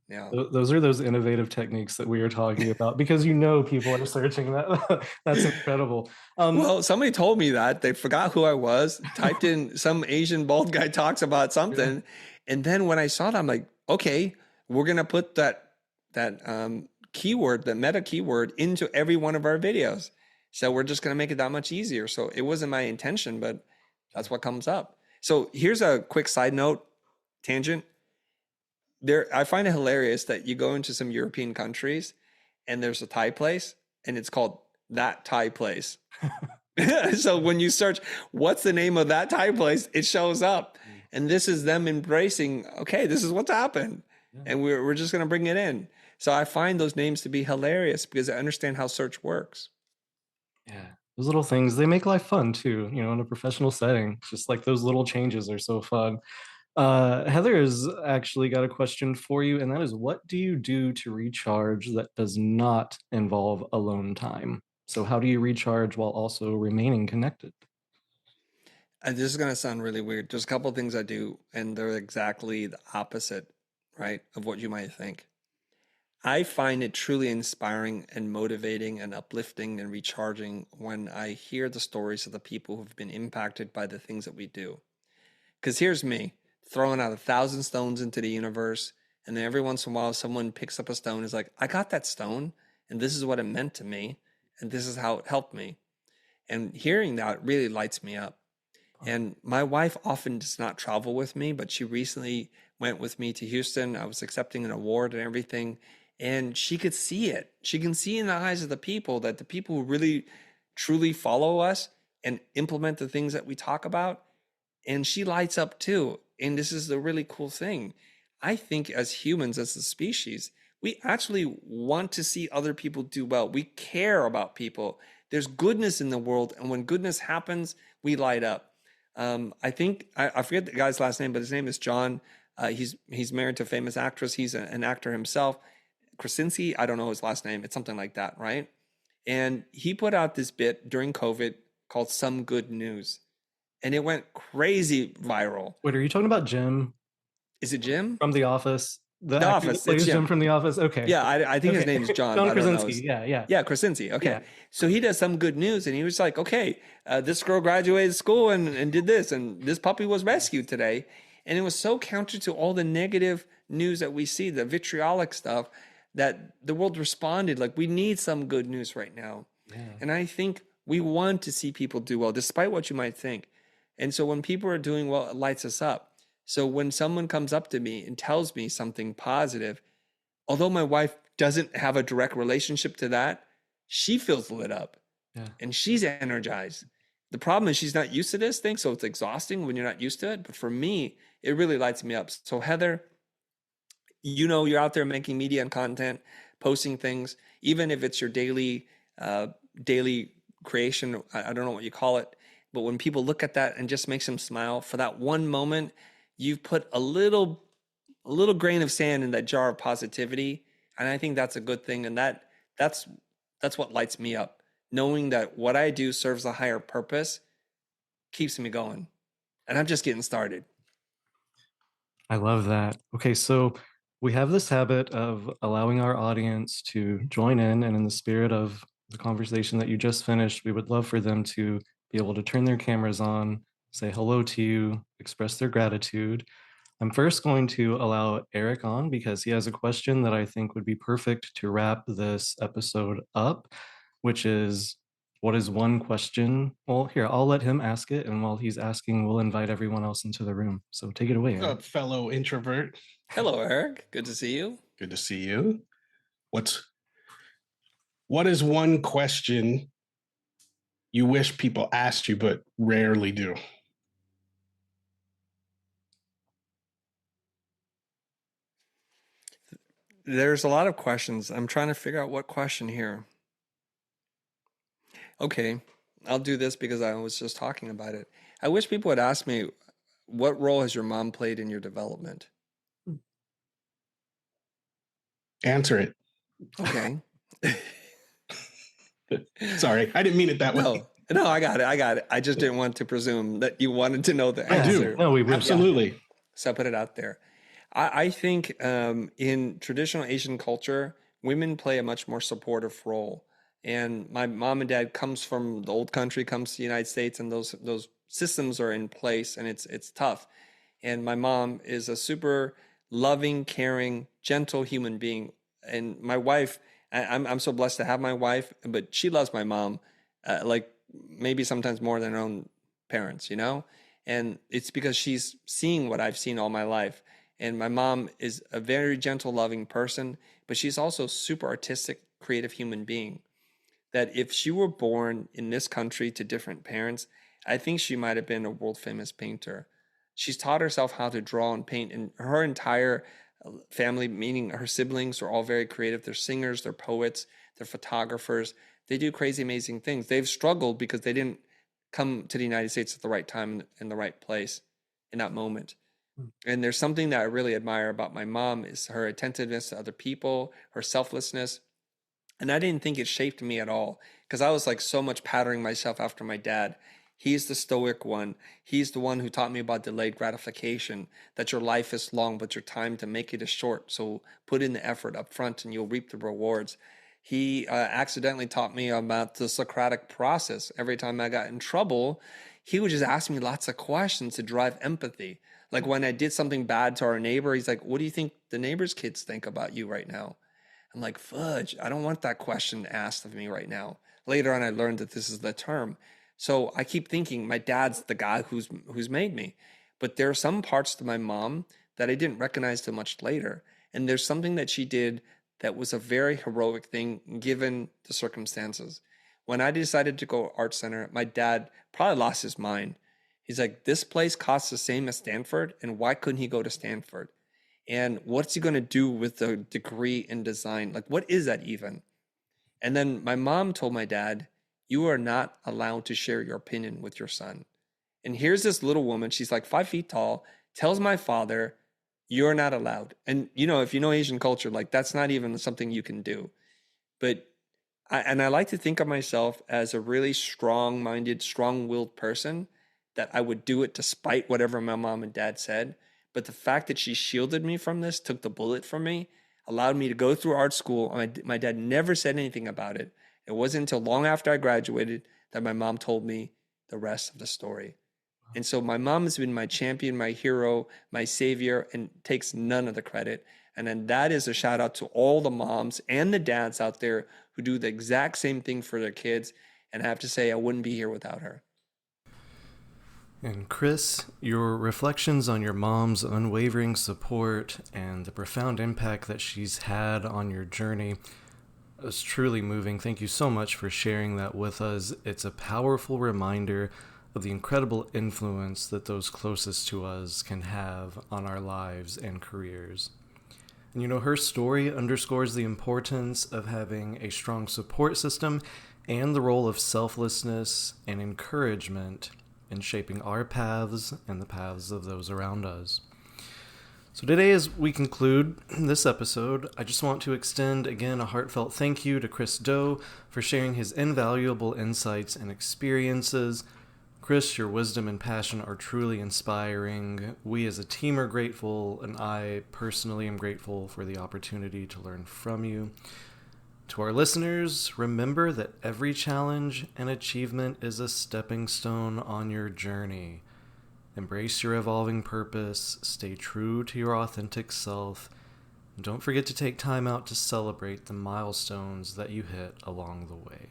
Yeah. Those are those innovative techniques that we are talking about because people are searching that. That's incredible. Well, somebody told me that they forgot who I was, typed in some Asian bald guy talks about something, Yeah. and then when I saw that, I'm like, okay, we're gonna put that keyword, the meta keyword, into every one of our videos. So we're just gonna make it that much easier. So it wasn't my intention, but that's what comes up. So here's a quick side note, tangent. I find it hilarious that you go into some European countries and there's a Thai place and it's called that Thai place. So when you search what's the name of that Thai place, it shows up. And this is them embracing, okay, this is what's happened. Yeah. And we're just going to bring it in. So I find those names to be hilarious because I understand how search works. Yeah. Those little things, they make life fun too, in a professional setting. It's just like those little changes are so fun. Heather has actually got a question for you, and that is, what do you do to recharge that does not involve alone time? So how do you recharge while also remaining connected? And this is going to sound really weird. There's a couple of things I do, and they're exactly the opposite, right, of what you might think. I find it truly inspiring and motivating and uplifting and recharging when I hear the stories of the people who've been impacted by the things that we do. Because here's me throwing out 1,000 stones into the universe, and then every once in a while, someone picks up a stone and is like, I got that stone, and this is what it meant to me, and this is how it helped me. And hearing that really lights me up. And my wife often does not travel with me, but she recently went with me to Houston. I was accepting an award and everything. And she could see it. She can see in the eyes of the people that the people who really truly follow us and implement the things that we talk about. And she lights up too. And this is the really cool thing. I think as humans, as a species, we actually want to see other people do well. We care about people. There's goodness in the world. And when goodness happens, we light up. I think I forget the guy's last name, but his name is John. He's married to a famous actress. He's an actor himself. Krasinski, I don't know his last name. It's something like that, right? And he put out this bit during COVID called Some Good News. And it went crazy viral. Wait, are you talking about Jim Is it Jim? from The Office? The actor Office, that it's plays Jim. Jim from The Office? Okay. Yeah, I think his name is John. John I don't know. Krasinski. Yeah. Yeah, Krasinski. Okay. Yeah. So he does Some Good News, and he was like, okay, this girl graduated school and did this, and this puppy was rescued today. And it was so counter to all the negative news that we see, the vitriolic stuff, that the world responded like, we need some good news right now. Yeah. And I think we want to see people do well, despite what you might think. And so when people are doing well, it lights us up. So when someone comes up to me and tells me something positive, although my wife doesn't have a direct relationship to that, she feels lit up. Yeah. And she's energized. The problem is she's not used to this thing, so it's exhausting when you're not used to it. But for me, it really lights me up. So Heather, you're out there making media and content, posting things, even if it's your daily creation. I don't know what you call it, but when people look at that and just makes them smile for that one moment, you've put a little grain of sand in that jar of positivity. And I think that's a good thing. And that's what lights me up. Knowing that what I do serves a higher purpose keeps me going. and I'm just getting started. I love that. Okay, so we have this habit of allowing our audience to join in, and in the spirit of the conversation that you just finished, we would love for them to be able to turn their cameras on, say hello to you, express their gratitude. I'm first going to allow Eric on because he has a question that I think would be perfect to wrap this episode up, which is, what is one question? Well, here, I'll let him ask it. And while he's asking, we'll invite everyone else into the room. So take it away, What's Eric. up, fellow introvert? Hello, Eric. Good to see you. Good to see you. What is one question you wish people asked you but rarely do? There's a lot of questions. I'm trying to figure out what question here. Okay, I'll do this because I was just talking about it. I wish people would ask me, what role has your mom played in your development? Answer it. Okay. Sorry, I didn't mean it that way. No, I got it. I just didn't want to presume that you wanted to know the I answer. do. No, we Absolutely. So I put it out there. I think in traditional Asian culture, women play a much more supportive role. And my mom and dad comes from the old country, comes to the United States, and those systems are in place, and it's tough. And my mom is a super loving, caring, gentle human being. And my wife, I'm so blessed to have my wife, but she loves my mom, like maybe sometimes more than her own parents, you know? And it's because she's seeing what I've seen all my life. And my mom is a very gentle, loving person, but she's also a super artistic, creative human being. That if she were born in this country to different parents, I think she might have been a world famous painter. She's taught herself how to draw and paint, and her entire family, meaning her siblings, are all very creative. They're singers, they're poets, they're photographers. They do crazy, amazing things. They've struggled because they didn't come to the United States at the right time in the right place in that moment. And there's something that I really admire about my mom is her attentiveness to other people, her selflessness. And I didn't think it shaped me at all because I was like so much patterning myself after my dad. He's the stoic one. He's the one who taught me about delayed gratification, that your life is long, but your time to make it is short. So put in the effort up front and you'll reap the rewards. He accidentally taught me about the Socratic process. Every time I got in trouble, he would just ask me lots of questions to drive empathy. Like when I did something bad to our neighbor, he's like, what do you think the neighbor's kids think about you right now? I'm like, fudge, I don't want that question asked of me right now. Later on, I learned that this is the term. So I keep thinking my dad's the guy who's made me. But there are some parts to my mom that I didn't recognize till much later. And there's something that she did that was a very heroic thing given the circumstances. When I decided to go art center, my dad probably lost his mind. He's like, this place costs the same as Stanford, and why couldn't he go to Stanford? And what's he going to do with the degree in design? Like, what is that even? And then my mom told my dad, you are not allowed to share your opinion with your son. And here's this little woman, she's like 5 feet tall, tells my father, you're not allowed. And, you know, if you know Asian culture, like that's not even something you can do. But I like to think of myself as a really strong-minded, strong-willed person, that I would do it despite whatever my mom and dad said. But the fact that she shielded me from this, took the bullet from me, allowed me to go through art school. My dad never said anything about it. It wasn't until long after I graduated that my mom told me the rest of the story. And so my mom has been my champion, my hero, my savior, and takes none of the credit. And then that is a shout out to all the moms and the dads out there who do the exact same thing for their kids. And I have to say, I wouldn't be here without her. And Chris, your reflections on your mom's unwavering support and the profound impact that she's had on your journey is truly moving. Thank you so much for sharing that with us. It's a powerful reminder of the incredible influence that those closest to us can have on our lives and careers. And you know, her story underscores the importance of having a strong support system and the role of selflessness and encouragement in shaping our paths and the paths of those around us. So today, as we conclude this episode, I just want to extend again a heartfelt thank you to Chris Do for sharing his invaluable insights and experiences. Chris, your wisdom and passion are truly inspiring. We as a team are grateful, and I personally am grateful for the opportunity to learn from you. To our listeners, remember that every challenge and achievement is a stepping stone on your journey. Embrace your evolving purpose, stay true to your authentic self, and don't forget to take time out to celebrate the milestones that you hit along the way.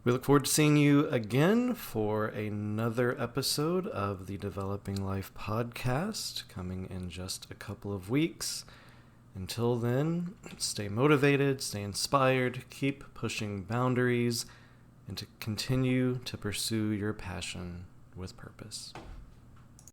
We look forward to seeing you again for another episode of the Developing Life podcast coming in just a couple of weeks. Until then, stay motivated, stay inspired, keep pushing boundaries, and to continue to pursue your passion with purpose.